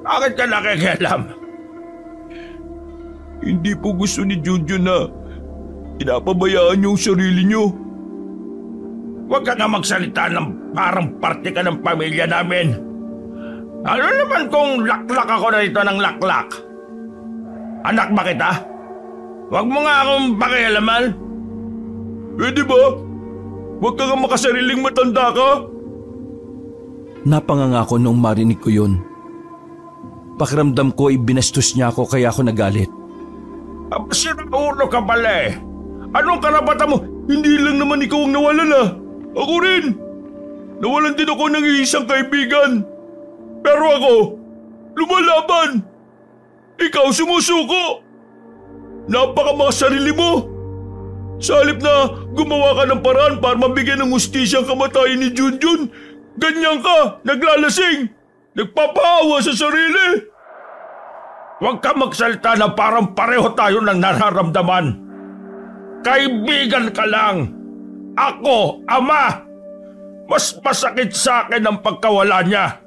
Bakit ka nakikialam? Hindi po gusto ni Junjun na pinapabayaan yung sarili nyo. Huwag ka nga magsalita ng parang parte ka ng pamilya namin. Ano naman kung laklak ako na ito ng laklak? Anak ba kita? Huwag mo nga akong pakialaman. Pwede ba? Huwag ka nga makasariling matanda ka. Napangangako nung marinig ko yun. Pakiramdam ko ay binastos niya ako kaya ako nagalit. Sinaulo ka pala eh. Anong karapatan mo? Hindi lang naman ikaw ang nawalan ah. Ako rin. Nawalan din ako ng isang kaibigan. Pero ako, lumalaban. Ikaw sumusuko. Napakamakasarili mo. Sa halip na gumawa ka ng paraan para mabigyan ng hustisya ang kamatayan ni Junjun, ganyan ka, naglalasing, nagpapaawa sa sarili. Huwag ka magsalita na parang pareho tayo ng nararamdaman. Kaibigan ka lang. Ako, ama. Mas masakit sa akin ang pagkawala niya.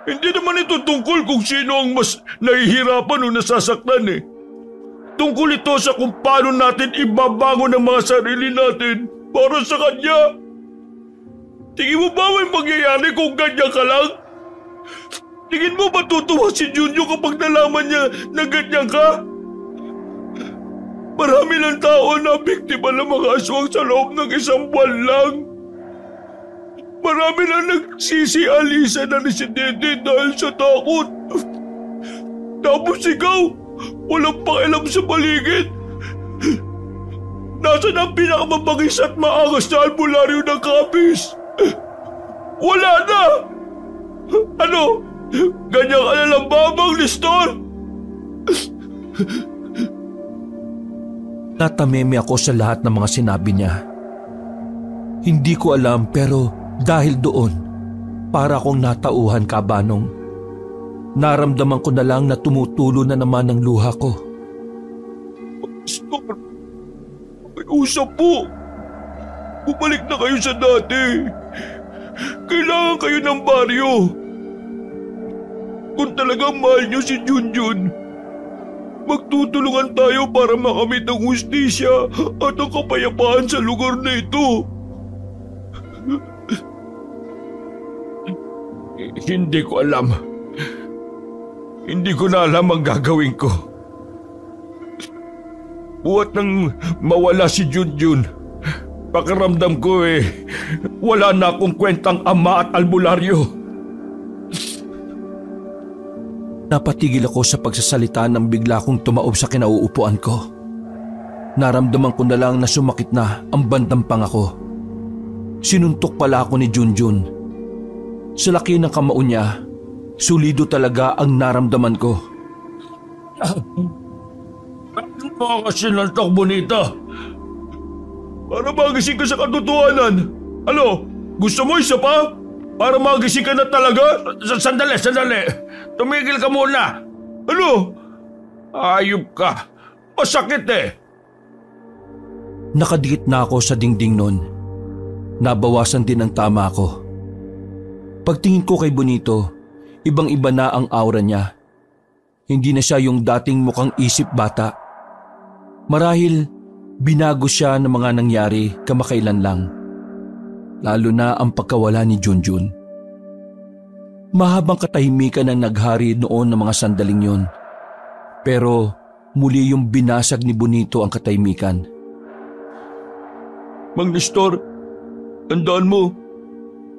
Hindi naman ito tungkol kung sino ang mas nahihirapan o nasasaktan eh. Tungkol ito sa kung paano natin ibabangon ang mga sarili natin para sa kanya. Tingin mo ba may mangyayari kung ganyan ka lang? Tingin mo ba tutuwa si Junjun kapag nalaman niya na ganyan ka? Marami ng tao na biktima ng mga aswang sa loob ng isang buwan lang. Marami na nagsisialisa na residente dahil sa takot. Tapos ikaw, walang pakialam sa paligid. Nasaan ang pinakamabangis at maangas na albularyo ng kapis? Wala na! Ano? Ganyan ka na lang babang, Nestor? Natameme ako sa lahat ng mga sinabi niya. Hindi ko alam pero dahil doon, para akong natauhan kabanong. Naramdaman ko na lang na tumutulo na naman ang luha ko. Pastor, may usap po. Bumalik na kayo sa dati. Kailangan kayo ng baryo. Kung talagang mahal niyo si Junjun, magtutulungan tayo para makamit ang hustisya at ang kapayapaan sa lugar na ito. Hindi ko alam. Hindi ko na alam ang gagawin ko. Buhat nang mawala si Junjun, pakiramdam ko wala na akong kwentang ama at albularyo. Napatigil ako sa pagsasalita nang bigla kong tumaob sa kinauupuan ko. Naramdaman ko na lang na sumakit na ang bandang panga ko. Sinuntok pala ako ni Junjun. Sa laki ng kamao niya, sulido talaga ang naramdaman ko. Ano mo ako sinuntok, Bonito? Para magising ka sa katotohanan. Ano? Gusto mo isa pa? Para magising ka na talaga? Sandali. Tumigil ka muna. Ano? Ayop ka. Masakit eh. Nakadikit na ako sa dingding nun. Nabawasan din ang tama ko. Pagtingin ko kay Bonito, ibang-iba na ang aura niya. Hindi na siya yung dating mukhang isip bata. Marahil binago siya ng mga nangyari kamakailan lang. Lalo na ang pagkawala ni Junjun. Mahabang katahimikan ang naghari noon ng mga sandaling yun. Pero muli yung binasag ni Bonito ang katahimikan. Mang Nestor, tandaan mo,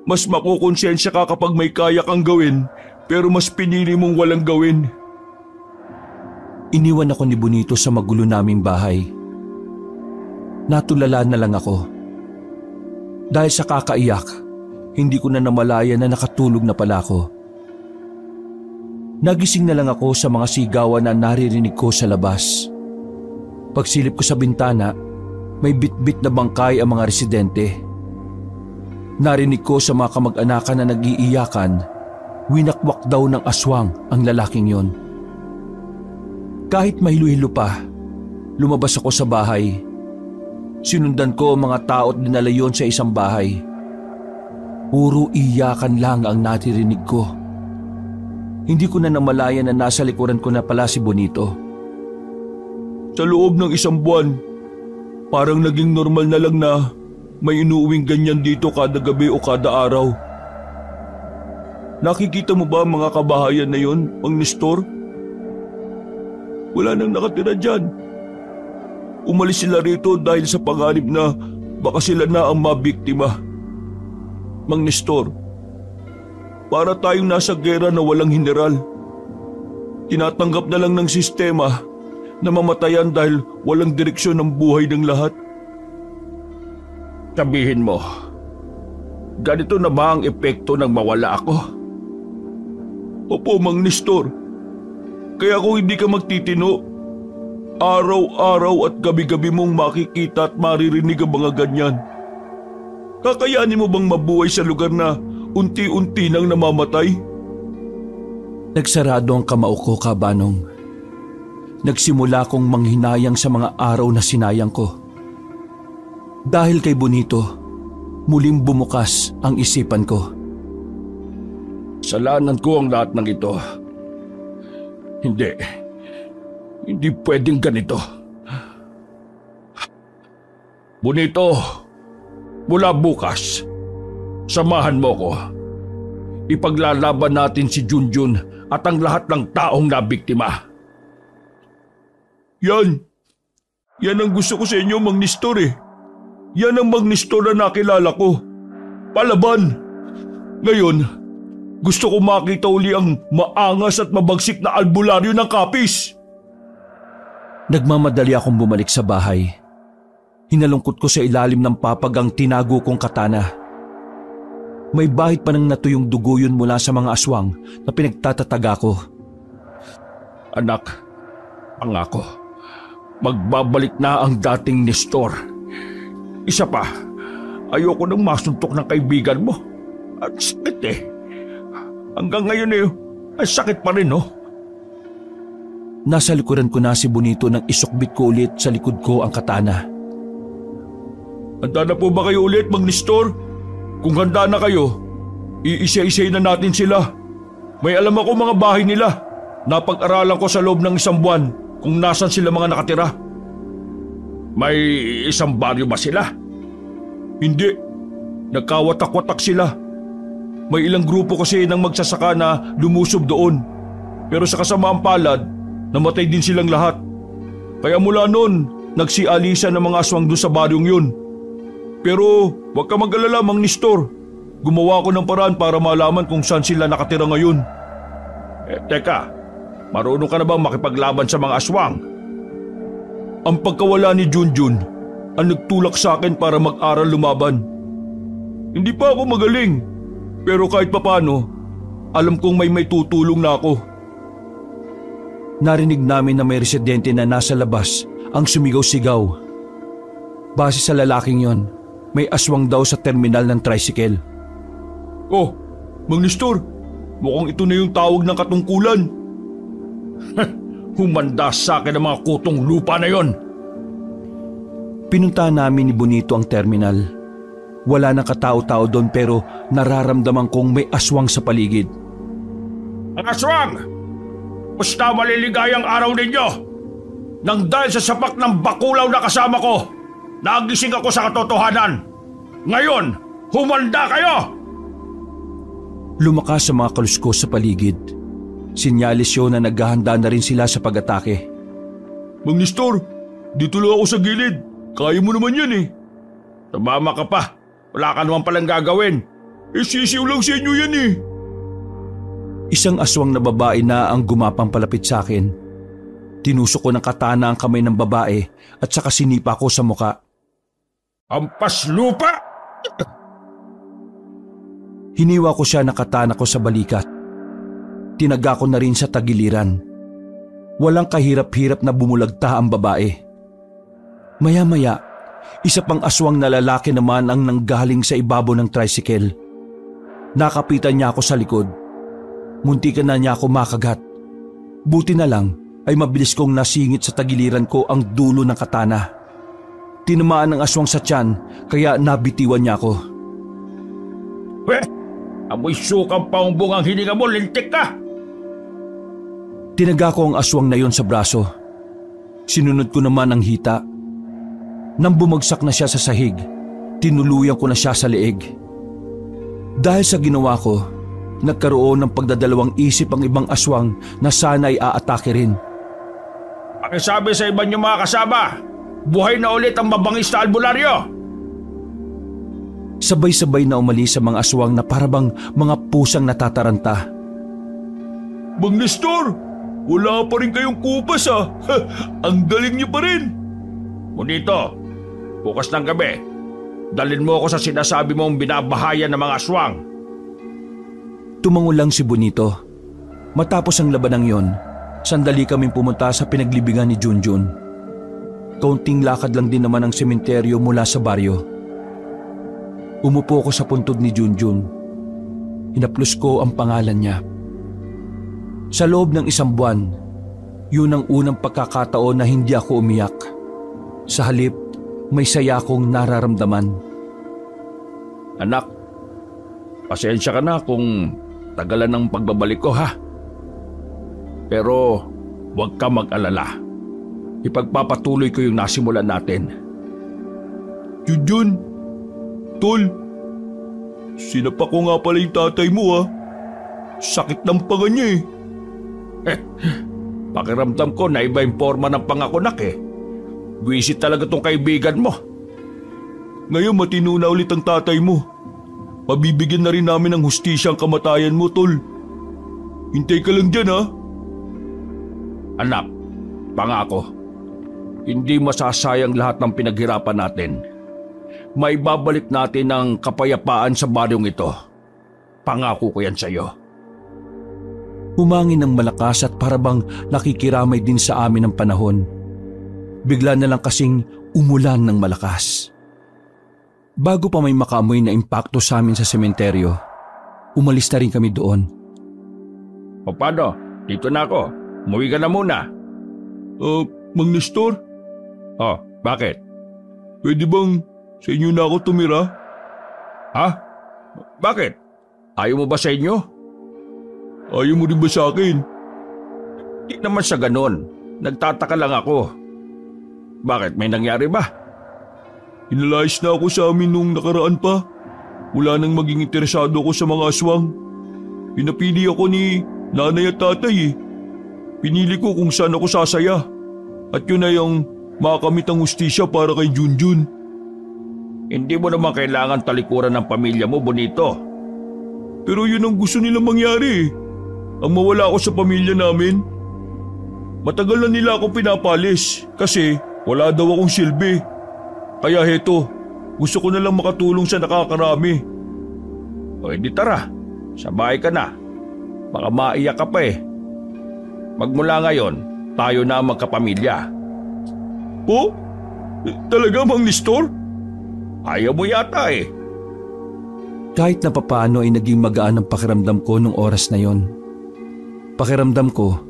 mas makukonsensya ka kapag may kaya kang gawin pero mas pinili mong walang gawin. Iniwan ako ni Bonito sa magulo naming bahay. Natulala na lang ako. Dahil sa kakaiyak, hindi ko na namalaya na nakatulog na pala ako. Nagising na lang ako sa mga sigawan na naririnig ko sa labas. Pagsilip ko sa bintana, may bitbit na bangkay ang mga residente. Narinig ko sa mga kamag-anakan na nag-iiyakan, winakwak daw ng aswang ang lalaking yon. Kahit mahilo-hilo pa, lumabas ako sa bahay. Sinundan ko ang mga tao at dinala yon sa isang bahay. Puro iyakan lang ang natirinig ko. Hindi ko na namalayan na nasa likuran ko na pala si Bonito. Sa loob ng isang buwan, parang naging normal na lang na may inuuwing ganyan dito kada gabi o kada araw. Nakikita mo ba ang mga kabahayan na yon, Mang Nestor? Wala nang nakatira dyan. Umalis sila rito dahil sa panganib na baka sila na ang mabiktima. Mang Nestor, para tayong nasa gera na walang general. Tinatanggap na lang ng sistema na mamatayan dahil walang direksyon ang buhay ng lahat. Sabihin mo, ganito na ba ang epekto ng mawala ako? Opo, Mang Nestor. Kaya kung hindi ka magtitino, araw-araw at gabi-gabi mong makikita at maririnig ang mga ganyan. Kakayanin mo bang mabuhay sa lugar na unti-unti nang namamatay? Nagsarado ang kamao ko, Kabanong. Nagsimula kong manghinayang sa mga araw na sinayang ko. Dahil kay Bonito, muling bumukas ang isipan ko. Kasalanan ko ang lahat ng ito. Hindi pwedeng ganito. Bonito, mula bukas, samahan mo ko. Ipaglalaban natin si Junjun at ang lahat ng taong nabiktima. Yan ang gusto ko sa inyo, Mang Nestor eh. Yan ang Mang Nestor na nakilala ko. Palaban! Ngayon, gusto ko makita uli ang maangas at mabagsik na albularyo ng Capiz. Nagmamadali akong bumalik sa bahay. Hinalungkot ko sa ilalim ng papag ang tinago kong katana. May bahid pa nang natuyong dugo yun mula sa mga aswang na pinagtatataga ko. Anak, pangako, magbabalik na ang dating Nestor. Isa pa, ayoko nang masuntok ng kaibigan mo. Ang sakit eh. Hanggang ngayon eh, ang sakit pa rin oh. Nasa likuran ko na si Bonito nang isukbit ko ulit sa likod ko ang katana. Handa na po ba kayo ulit, Mang Nestor? Kung handa na kayo, iisa-isay na natin sila. May alam ako mga bahay nila. Napag-aralan ko sa loob ng isang buwan kung nasan sila mga nakatira. May isang baryo ba sila? Hindi. Nagkawatak-watak sila. May ilang grupo kasi ng magsasaka na lumusob doon. Pero sa kasamaang palad, namatay din silang lahat. Kaya mula noon, nagsialisa ng mga aswang doon sa baryong yun. Pero huwag ka mag-alala, Mang Nestor. Gumawa ko ng paraan para malaman kung saan sila nakatira ngayon. Teka, marunong ka na bang makipaglaban sa mga aswang? Ang pagkawala ni Junjun ang nagtulak sa akin para mag-aral lumaban. Hindi pa ako magaling, pero kahit papano, alam kong may tutulong na ako. Narinig namin na may residente na nasa labas ang sumigaw-sigaw. Base sa lalaking yon, may aswang daw sa terminal ng tricycle. Oh, Mang Nestor, mukhang ito na yung tawag ng katungkulan. Humanda sa akin ang mga kutong lupa na yon. Pinuntahan namin ni Bonito ang terminal. Wala nang katao-tao doon pero nararamdaman kong may aswang sa paligid. Ang aswang! Basta maliligayang araw ninyo! Nang dahil sa sapak ng bakulaw na kasama ko, nagising ako sa katotohanan. Ngayon, humanda kayo! Lumakas sa mga kaluskos sa paligid. Sinyalis yun na naghahanda na rin sila sa pag-atake. Mang Nestor, dito lang ako sa gilid. Kaya mo naman yan eh. Tumama ka pa. Wala ka naman palang gagawin. Sisiw lang sa inyo yan eh. Isang aswang na babae na ang gumapang palapit sa akin. Tinusok ko ng katana ang kamay ng babae at saka sinipa ko sa muka. Ampas lupa! Hiniwa ko siya ng katana ko sa balikat. Tinaga ko na rin sa tagiliran. Walang kahirap-hirap na bumulagta ang babae. Maya-maya, isa pang aswang na lalaki naman ang nanggaling sa ibabaw ng tricycle. Nakapitan niya ako sa likod. Muntikan na niya ako makagat. Buti na lang ay mabilis kong nasingit sa tagiliran ko ang dulo ng katana. Tinamaan ng aswang sa tiyan kaya nabitiwan niya ako. Amoy sukang paumbong ang hininga mo, lintik ka! Tinaga ko ang aswang na yon sa braso. Sinunod ko naman ang hita. Nang bumagsak na siya sa sahig, tinuluyan ko na siya sa leeg. Dahil sa ginawa ko, nagkaroon ng pagdadalawang isip ang ibang aswang na sana'y aatake rin. Pakisabi sa iba niyo mga kasama, buhay na ulit ang mabangis na albularyo! Sabay-sabay na umalis sa mga aswang na parabang mga pusang natataranta. Mang Nestor, wala pa rin kayong kupas ah. Ang galing niyo pa rin. Bonito, bukas ng gabi, dalhin mo ako sa sinasabi mong binabahayan ng mga aswang. Tumango lang si Bonito. Matapos ang labanang yon, sandali kaming pumunta sa pinaglibingan ni Junjun. Kaunting lakad lang din naman ang sementeryo mula sa baryo. Umupo ko sa puntod ni Junjun. Hinaplos ko ang pangalan niya. Sa loob ng 1 buwan, yun ang unang pagkakataon na hindi ako umiyak. Sa halip, may saya akong nararamdaman. Anak, pasensya ka na kung tagalan ng pagbabalik ko ha. Pero huwag ka mag-alala. Ipagpapatuloy ko yung nasimulan natin. Junjun, Tol, sinapa ko nga pala yung tatay mo ah. Sakit ng panga niya Pakiramdam ko na iba yung forma ng pangakunak eh. Wisit talaga tong kaibigan mo. Ngayon matino na ulit ang tatay mo. Pabibigyan na rin namin ng hustisya ang kamatayan mo, Tol. Hintay ka lang dyan ha. Anak, pangako, hindi masasayang lahat ng pinaghirapan natin. Maibabalik natin ang kapayapaan sa baryong ito. Pangako ko yan sa iyo. Humangin ng malakas at parabang nakikiramay din sa amin ang panahon. Bigla na lang kasing umulan ng malakas. Bago pa may makaamoy na impakto sa amin sa sementeryo, umalis na rin kami doon. O paano? Dito na ako. Umuwi ka na muna. Mang Nestor? Oh, bakit? Pwede bang sa inyo na ako tumira? Ha? Bakit? Ayaw mo ba sa inyo? Ayaw mo rin ba sa akin? Di naman sa ganon. Nagtataka lang ako. Bakit? May nangyari ba? Inalayas na ako sa amin nung nakaraan pa. Mula nang maging interesado ako sa mga aswang. Pinapili ako ni nanay at tatay eh. Pinili ko kung saan ako sasaya. At yun ay ang makamit ang hustisya para kay Junjun. Hindi mo naman kailangan talikuran ng pamilya mo, Bonito. Pero yun ang gusto nilang mangyari eh. Ang mawala ako sa pamilya namin. Matagal na nila akong pinapalis kasi wala daw akong silbi. Kaya heto, gusto ko na lang makatulong sa nakakarami. O hindi tara, sa bahay ka na. Baka maiyak ka pa eh. Magmula ngayon, tayo na ang magkapamilya. Po? Talaga, Mang Nestor? Ayaw mo yata eh. Kahit na papaano ay naging magaan ang pakiramdam ko nung oras na yon. Pakiramdam ko,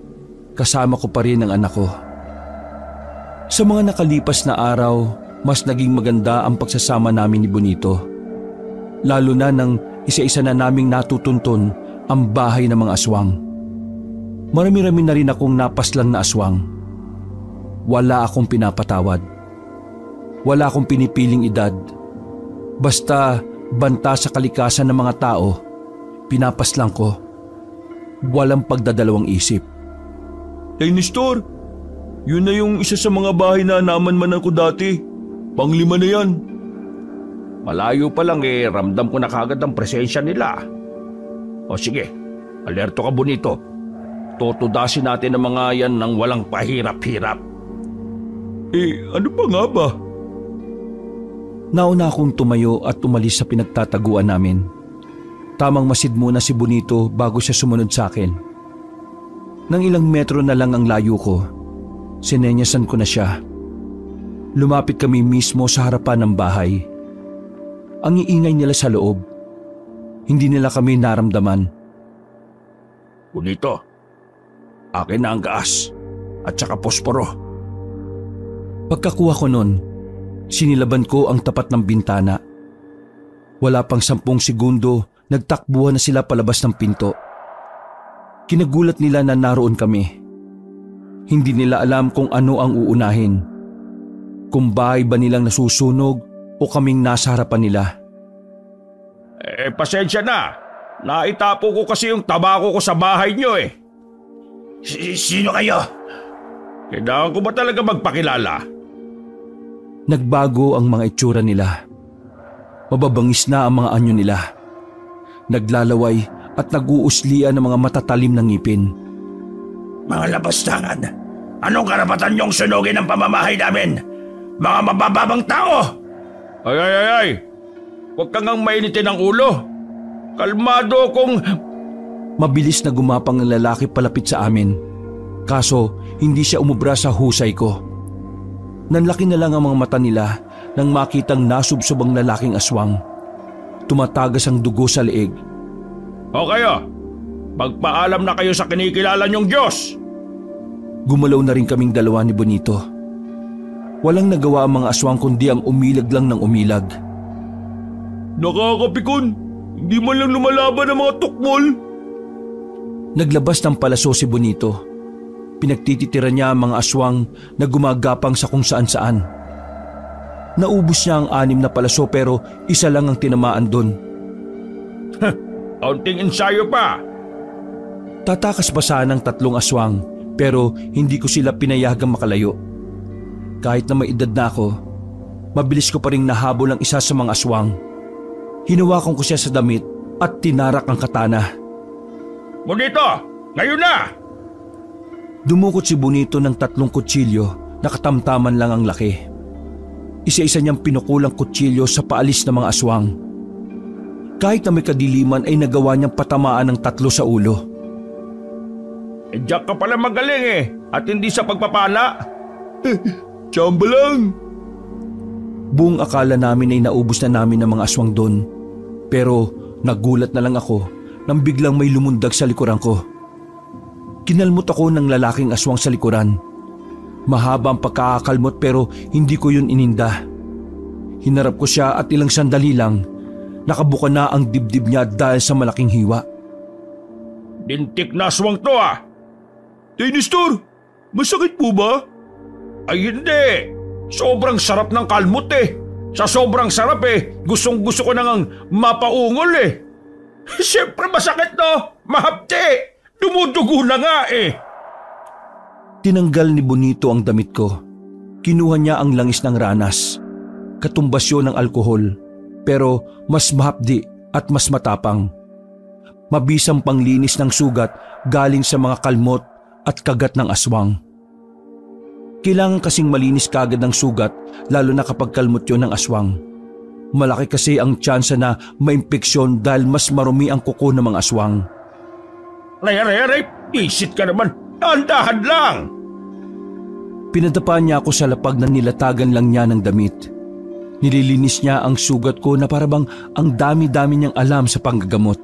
kasama ko pa rin ang anak ko. Sa mga nakalipas na araw, mas naging maganda ang pagsasama namin ni Bonito. Lalo na nang isa-isa na naming natutuntun ang bahay ng mga aswang. Marami-rami na rin akong napaslang na aswang. Wala akong pinapatawad. Wala akong pinipiling edad. Basta banta sa kalikasan ng mga tao, pinapaslang ko. Walang pagdadalawang isip. Tay Nestor, yun na yung isa sa mga bahay na naman ko dati. 5 na yan. Malayo pa lang eh, ramdam ko na kagad ang presensya nila. O sige, alerto ka Bonito. Tutudasin natin ang mga yan ng walang pahirap-hirap. Ano pa nga ba? Nauna akong tumayo at umalis sa pinagtataguan namin. Tamang masid muna si Bonito bago siya sumunod sa akin. Nang ilang metro na lang ang layo ko, sinenyasan ko na siya. Lumapit kami mismo sa harapan ng bahay. Ang iingay nila sa loob. Hindi nila kami naramdaman. Bonito, akin na ang gas at saka posporo. Pagkakuha ko nun, sinilaban ko ang tapat ng bintana. Wala pang 10 segundo, nagtakbuhan na sila palabas ng pinto. Kinagulat nila na naroon kami. Hindi nila alam kung ano ang uunahin. Kung bahay ba nilang nasusunog o kaming nasa harapan nila. Pasensya na. Naitapo ko kasi yung tabako ko sa bahay niyo eh. Sino kayo? Kailangan ko ba talaga magpakilala? Nagbago ang mga itsura nila. Mababangis na ang mga anyo nila. Naglalaway at nag-uuslian ng mga matatalim na ngipin. Mga labastangan, anong karapatan niyong sunugin ang pamamahay namin? Mga mabababang tao! Ay! Huwag kang ngang mainitin ang ulo. Kalmado kung... Mabilis na gumapang ang lalaki palapit sa amin. Kaso hindi siya umubra sa husay ko. Nanlaki na lang ang mga mata nila nang makitang nasubsob ang lalaking aswang. Tumatagas ang dugo sa leeg. O kayo, magpaalam na kayo sa kinikilala niyong Diyos. Gumalaw na rin kaming dalawa ni Bonito. Walang nagawa ang mga aswang kundi ang umilag lang ng umilag. Nakakapikon, hindi man lang lumalaban ang mga tukmol. Naglabas ng palaso si Bonito. Pinagtititira niya ang mga aswang na gumagapang sa kung saan-saan. Naubos niya ang 6 na palaso pero isa lang ang tinamaan doon. Kaunting ensayo pa. Tatakas pa sana ng 3 aswang pero hindi ko sila pinayagang makalayo. Kahit na may edad na ako, mabilis ko pa rin nahabol ang isa sa mga aswang. Hinawakan ko siya sa damit at tinarak ang katana. Bonito, ngayon na! Dumukot si Bonito ng 3 kutsilyo na katamtaman lang ang laki. Isa-isa niyang pinukulang kutsilyo sa paalis ng mga aswang. Kahit na may kadiliman ay nagawa niyang patamaan ng 3 sa ulo. Diyak ka pala magaling eh, at hindi sa pagpapala. Tsamba lang. Buong akala namin ay naubos na namin ng mga aswang doon. Pero nagulat na lang ako nang biglang may lumundag sa likuran ko. Kinalmot ako ng lalaking aswang sa likuran. Mahaba ang pagkakakalmot pero hindi ko yun ininda. Hinarap ko siya at ilang sandali lang, nakabuka na ang dibdib niya dahil sa malaking hiwa. Lintik na aswang to ah! Nestor, masakit po ba? Ay hindi! Sobrang sarap ng kalmot eh! Sa sobrang sarap eh, gustong-gusto ko nang mapaungol eh! Siyempre masakit no! Mahapti! Dumudugo na nga eh! Tinanggal ni Bonito ang damit ko. Kinuha niya ang langis ng ranas. Katumbasyon ng alkohol, pero mas mahapdi at mas matapang. Mabisang panglinis ng sugat galing sa mga kalmot at kagat ng aswang. Kailangan kasing malinis kagad ng sugat lalo na kapag kalmot yun ng aswang. Malaki kasi ang tsansa na maimpeksyon dahil mas marumi ang kuko ng mga aswang. Aray! Isit ka naman! Dahan-dahan lang! Pinadapa niya ako sa lapag na nilatagan lang niya ng damit. Nililinis niya ang sugat ko na parabang ang dami-dami niyang alam sa panggagamot.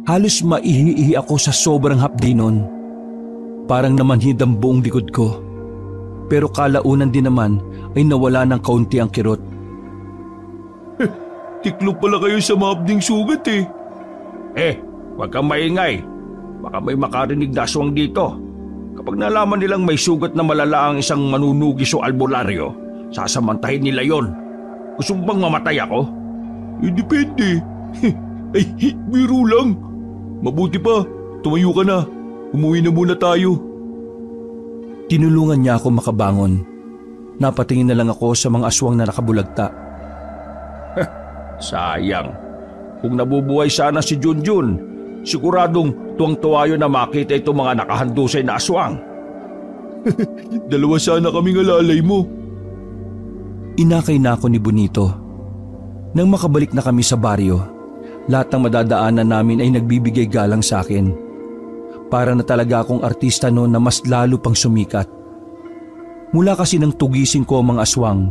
Halos maihi-ihi ako sa sobrang hapdi nun. Parang namanhid ang buong likod ko. Pero kalaunan din naman ay nawala ng kaunti ang kirot. Tiklo pala kayo sa mahapding sugat eh. Huwag kang maingay. Baka may makarinig na aswang dito. Kapag nalaman nilang may sugat na malala ang isang manunugis o albularyo, sasamantahin nila yon. Gusto mo bang mamatay ako? Depende. Ay, biro lang. Mabuti pa, tumayo ka na. Umuwi na muna tayo. Tinulungan niya ako makabangon. Napatingin na lang ako sa mga aswang na nakabulagta. Sayang. Kung nabubuhay sana si Junjun, siguradong tuwang-tuwa yun na makita itong mga nakahandusay na aswang. Dalawa sana kaming alalay mo. Inakay na ako ni Bonito. Nang makabalik na kami sa baryo, lahat ng madadaanan namin ay nagbibigay galang sa akin. Para na talaga akong artista noon na mas lalo pang sumikat. Mula kasi nang tugisin ko ang mga aswang,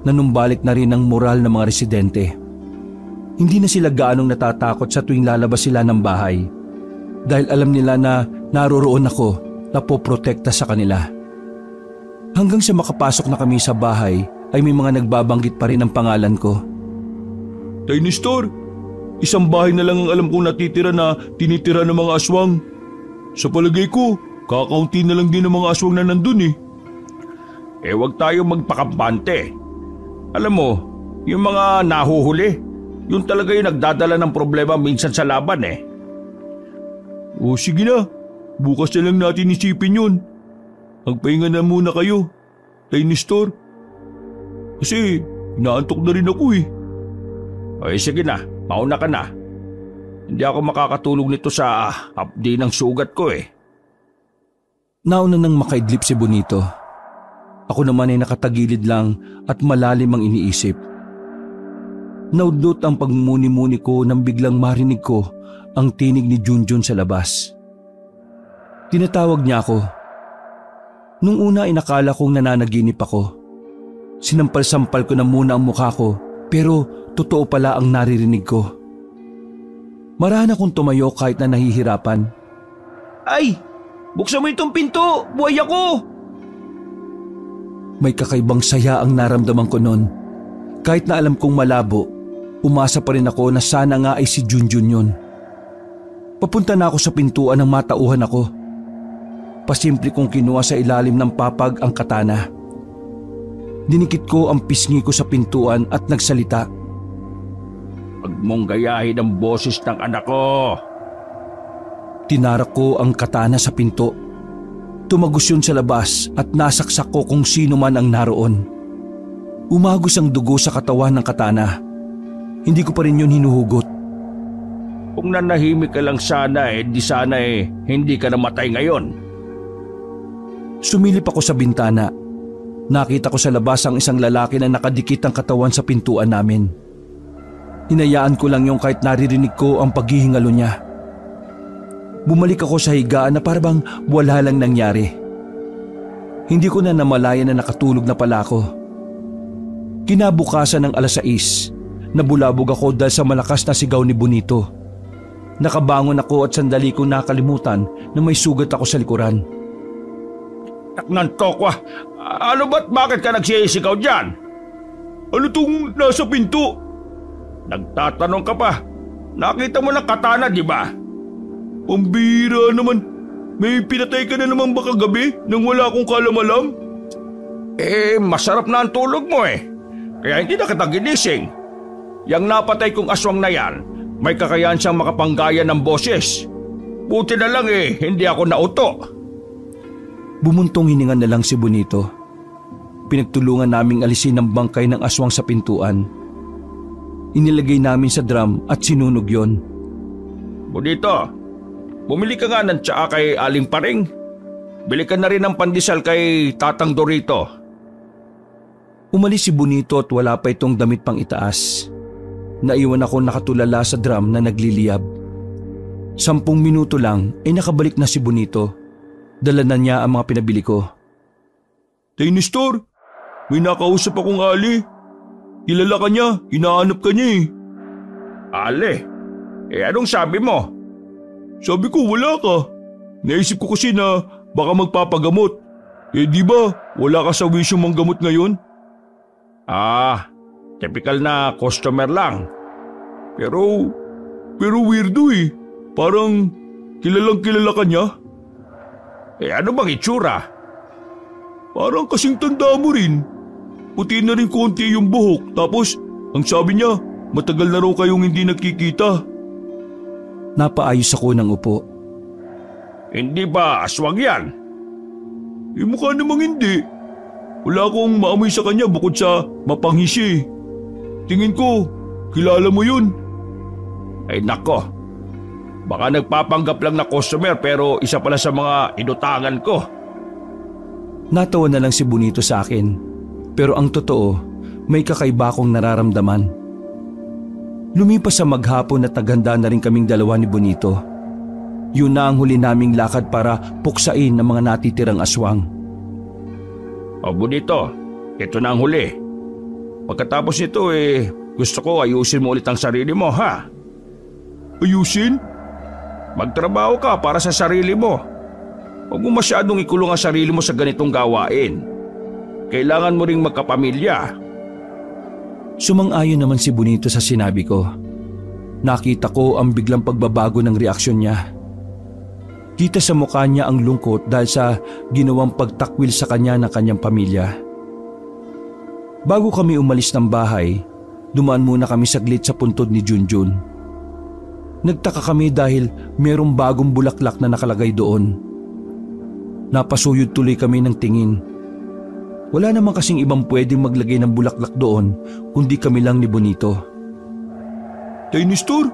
nanumbalik na rin ang moral ng mga residente. Hindi na sila gaanong natatakot sa tuwing lalabas sila ng bahay dahil alam nila na naroroon ako na poprotekta sa kanila. Hanggang sa makapasok na kami sa bahay ay may mga nagbabanggit pa rin ang pangalan ko. Tay Nestor, isang bahay na lang ang alam kong natitira na tinitira ng mga aswang. Sa palagay ko, kakaunti na lang din ng mga aswang na nandun eh. Huwag tayo magpakampante. Alam mo, yung mga nahuhuli, yun talaga yung nagdadala ng problema minsan sa laban eh. O sige na, bukas na lang natin isipin yun. Magpahinga na muna kayo, Tay Nestor. Kasi inaantok na rin ako eh. Sige na, mauna ka na. Hindi ako makakatulog nito sa hapdi ng sugat ko eh. Nauna nang makaidlip si Bonito. Ako naman ay nakatagilid lang at malalim ang iniisip. Naudlot ang pagmumuni-muni ko nang biglang marinig ko ang tinig ni Junjun sa labas. Tinatawag niya ako. Nung una ay nakala kong nananaginip ako. Sinampal-sampal ko na muna ang mukha ko pero totoo pala ang naririnig ko. Marahan akong tumayo kahit na nahihirapan. Ay! Buksan mo itong pinto! Buhay ako! May kakaibang saya ang naramdaman ko noon. Kahit na alam kong malabo, umasa pa rin ako na sana nga ay si Junjun yun. Papunta na ako sa pintuan nang matauhan ako. Pasimple kong kinuha sa ilalim ng papag ang katana. Dinikit ko ang pisngi ko sa pintuan at nagsalita. Huwag mong gayahin ang boses ng anak ko. Tinarak ko ang katana sa pinto. Tumagos yun sa labas at nasaksak ko kung sino man ang naroon. Umagos ang dugo sa katawan ng katana. Hindi ko pa rin yun hinuhugot. Kung nanahimik ka lang sana di sana hindi ka namatay ngayon. Sumilip ako sa bintana. Nakita ko sa labas ang isang lalaki na nakadikit ang katawan sa pintuan namin. Hinayaan ko lang yung kahit naririnig ko ang paghihingalo niya. Bumalik ako sa higaan na parang wala lang nangyari. Hindi ko na namalayan na nakatulog na pala ako. Kinabukasan ng 6:00, nabulabog ako dahil sa malakas na sigaw ni Bonito. Nakabangon ako at sandali kong nakalimutan na may sugat ako sa likuran. Taknan tokwa, ano ba't bakit ka nagsisigaw dyan? Ano tong nasa pinto? Nagtatanong ka pa. Nakita mo ng katana, di ba? Pambira naman. May pinatay ka na naman ba kagabi nang wala akong kalamalam? Masarap na ang tulog mo eh. Kaya hindi na kita ginising. Yang napatay kong aswang na yan, may kakayahan siyang makapanggaya ng boses. Buti na lang hindi ako nauto. Bumuntong hininga na lang si Bonito. Pinagtulungan naming alisin ang bangkay ng aswang sa pintuan. Inilagay namin sa drum at sinunog yon. Bonito, bumili ka nga ng tsaa kay Aling Paring. Bili ka na rin ng pandesal kay Tatang Dorito. Umalis si Bonito at wala pa itong damit pang itaas. Naiwan ako nakatulala sa drum na nagliliyab. 10 minuto lang ay nakabalik na si Bonito. Dala na niya ang mga pinabili ko. Tay Nestor, may nakausap akong Ali. Kilala ka niya, hinahanap ka niya eh. Ali? Anong sabi mo? Sabi ko wala ka. Naisip ko kasi na baka magpapagamot. Di ba wala ka sa wisyo manggamot ngayon? Typical na customer lang. Pero weirdo eh. Parang kilalang kilala ka niya. Ano bang itsura? Parang kasing tanda mo rin. Puti na rin konti yung buhok. Tapos ang sabi niya, matagal na raw kayong hindi nagkikita. Napaayos ako ng upo. Hindi ba aswang yan? Mukha namang hindi. Wala akong maamoy sa kanya bukod sa mapangisi. Tingin ko, kilala mo yun. Ay nako, baka nagpapanggap lang na customer pero isa pala sa mga inutangan ko. Natawa na lang si Bonito sa akin. Pero ang totoo, may kakaiba akong nararamdaman. Lumipas sa maghapon at naghanda na rin kaming dalawa ni Bonito. Yun na ang huli naming lakad para puksain ang mga natitirang aswang. O Bonito, ito na ang huli. Pagkatapos nito gusto ko ayusin mo ulit ang sarili mo, ha? Ayusin? Magtrabaho ka para sa sarili mo. Huwag mo masyadong ikulong ang sarili mo sa ganitong gawain. Kailangan mo ring magkapamilya. Sumang-ayon naman si Bonito sa sinabi ko. Nakita ko ang biglang pagbabago ng reaksyon niya. Kita sa mukha niya ang lungkot dahil sa ginawang pagtakwil sa kanya ng kanyang pamilya. Bago kami umalis ng bahay, dumaan muna kami saglit sa puntod ni Junjun. Nagtaka kami dahil merong bagong bulaklak na nakalagay doon. Napasuyod tuloy kami ng tingin. Wala naman kasing ibang pwedeng maglagay ng bulaklak doon kundi kami lang ni Bonito. Tay Nestor,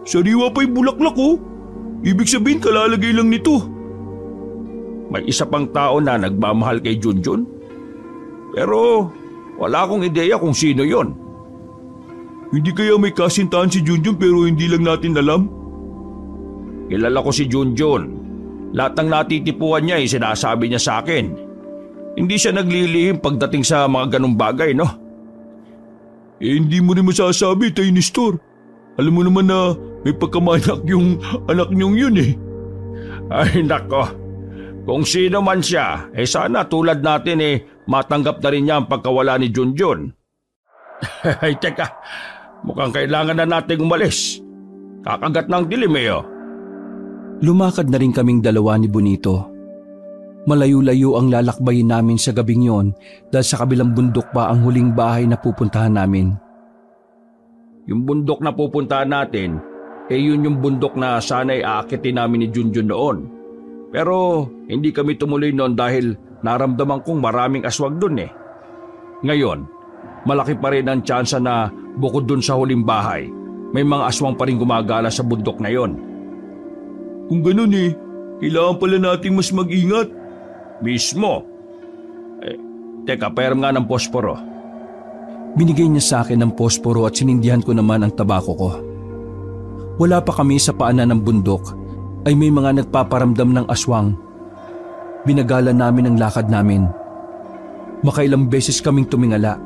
sariwa pa yung bulaklak oh. Ibig sabihin kalalagay lang nito. May isa pang tao na nagmamahal kay Junjun. Pero wala akong ideya kung sino yon. Hindi kaya may kasintahan si Junjun pero hindi lang natin alam? Kilala ko si Junjun. Lahat ng natitipuan niya sinasabi niya sa akin. Hindi siya naglilihim pagdating sa mga ganong bagay, no? Hindi mo rin masasabi, Tay Nestor. Alam mo naman na may pagkamanak yung anak niyong yun eh. Ay nako, kung sino man siya, sana tulad natin matanggap na rin niya ang pagkawala ni Junjun. Ay teka, mukhang kailangan na nating umalis. Kakagat ng dilim oh. Lumakad na rin kaming dalawa ni Bonito. Malayo-layo ang lalakbayin namin sa gabing yon dahil sa kabilang bundok pa ang huling bahay na pupuntahan namin. Yung bundok na pupuntahan natin, yun yung bundok na sana'y aakitin namin ni Junjun noon. Pero hindi kami tumuloy noon dahil naramdaman kong maraming aswang dun eh. Ngayon, malaki pa rin ang tsansa na bukod dun sa huling bahay, may mga aswang pa rin gumagala sa bundok na yon. Kung ganun kailangan pala nating mas mag-ingat. Mismo. Teka, pairam nga ng posporo. Binigay niya sa akin ng posporo at sinindihan ko naman ang tabako ko. Wala pa kami sa paanan ng bundok ay may mga nagpaparamdam ng aswang. Binagala namin ang lakad namin. Makailang beses kaming tumingala.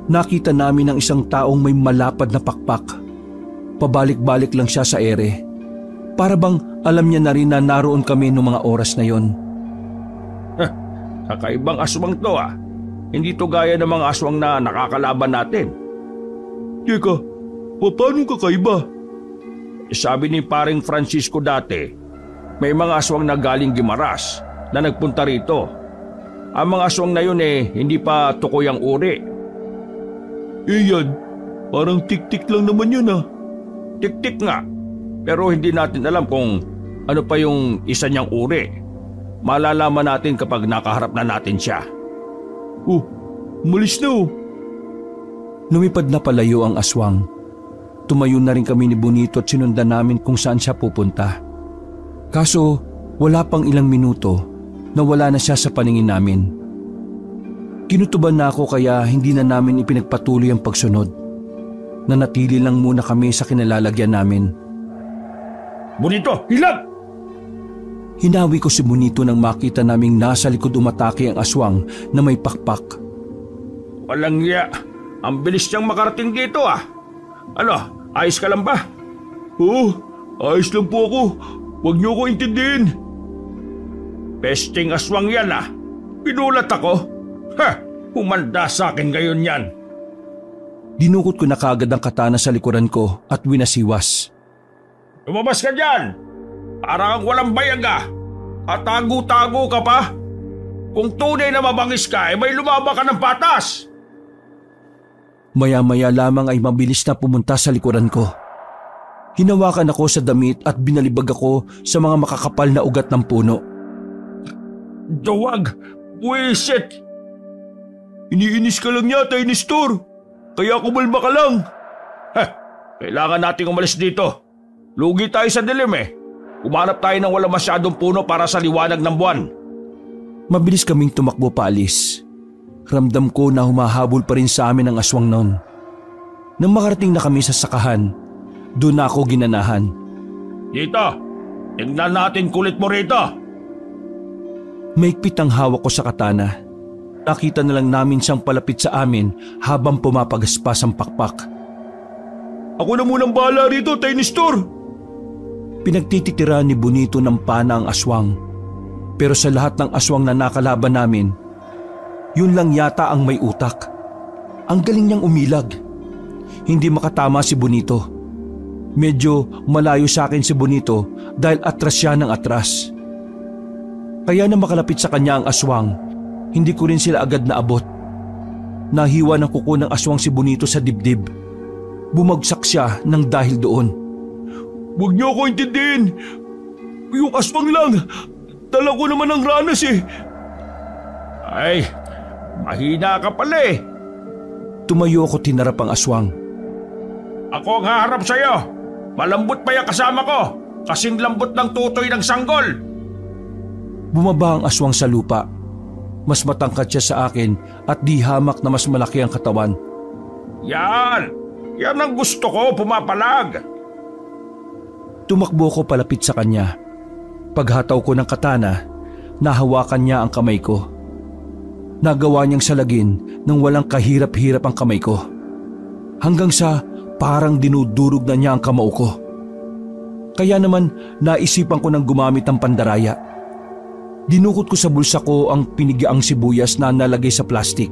Nakita namin ang isang taong may malapad na pakpak. Pabalik-balik lang siya sa ere. Para bang alam niya na rin na naroon kami noong mga oras na yon. Kakaibang aswang to ah. Hindi to gaya ng mga aswang na nakakalaban natin. Teka, paano kakaiba? Sabi ni paring Francisco dati, may mga aswang na galing Guimaras na nagpunta rito. Ang mga aswang na yun hindi pa tukoy ang uri. Yan, parang tik-tik lang naman yun ah. Tik-tik nga, pero hindi natin alam kung ano pa yung isa niyang uri. Malalaman natin kapag nakaharap na natin siya. Oh, umalis na oh. Lumipad na palayo ang aswang. Tumayo na rin kami ni Bonito at sinundan namin kung saan siya pupunta. Kaso wala pang ilang minuto na wala na siya sa paningin namin. Kinutuban na ako kaya hindi na namin ipinagpatuloy ang pagsunod. Nanatili lang muna kami sa kinalalagyan namin. Bonito, hilag! Hinawi ko si Bonito nang makita naming nasa likod umatake ang aswang na may pakpak. Walang iya, ang bilis niyang makarating dito ah. Ano, ayos ka lang ba? Oo, ayos lang po ako. Huwag niyo ako intindihin. Pesting aswang yan ah. Pinulat ako. Humanda sa akin ngayon yan. Dinukot ko na kagad ang katana sa likuran ko at winasiwas. Lumabas ka dyan! Para kang walang bayag ah. At tago-tago ka pa. Kung tunay na mabangis ka, may lumaba ka ng patas. Maya-maya lamang ay mabilis na pumunta sa likuran ko. Hinawakan ako sa damit at binalibag ako sa mga makakapal na ugat ng puno. Duwag! Buwisit! Iniinis ka lang yata, Nestor. Kaya kumalma ka lang. Kailangan nating umalis dito. Lugi tayo sa dilim Umanap tayo ng walang masyadong puno para sa liwanag ng buwan. Mabilis kaming tumakbo paalis. Ramdam ko na humahabol pa rin sa amin ang aswang noon. Nang makarating na kami sa sakahan, doon na ako ginanahan. Dito! Tingnan natin kulit mo rito! Maigpit ang hawak ko sa katana. Nakita na lang namin siyang palapit sa amin habang pumapagaspas ang pakpak. Ako na munang bahala rito, Tay Nestor! Pinagtititira ni Bonito ng pana ang aswang. Pero sa lahat ng aswang na nakalaban namin, yun lang yata ang may utak. Ang galing niyang umilag. Hindi makatama si Bonito. Medyo malayo sa akin si Bonito dahil atras siya ng atras. Kaya na makalapit sa kanya ang aswang, hindi ko rin sila agad naabot. Nahiwa ng kuko ng aswang si Bonito sa dibdib. Bumagsak siya ng dahil doon. Huwag niyo ako intindihin! Yung aswang lang! Dala ko naman ang ranas eh! Ay, mahina ka pala eh. Tumayo ako tinarap ang aswang. Ako ang haharap sa'yo. Malambot pa yung kasama ko. Kasing lambot ng tutoy ng sanggol. Bumaba ang aswang sa lupa. Mas matangkad siya sa akin at di hamak na mas malaki ang katawan. Yan! Yan ang gusto ko, pumapalag. Tumakbo ko palapit sa kanya. Paghataw ko ng katana, nahawakan niya ang kamay ko. Nagawa niyang salagin nang walang kahirap-hirap ang kamay ko. Hanggang sa parang dinudurog na niya ang kamao ko. Kaya naman naisipan ko ng gumamit ng pandaraya. Dinukot ko sa bulsa ko ang pinigiang sibuyas na nalagay sa plastik.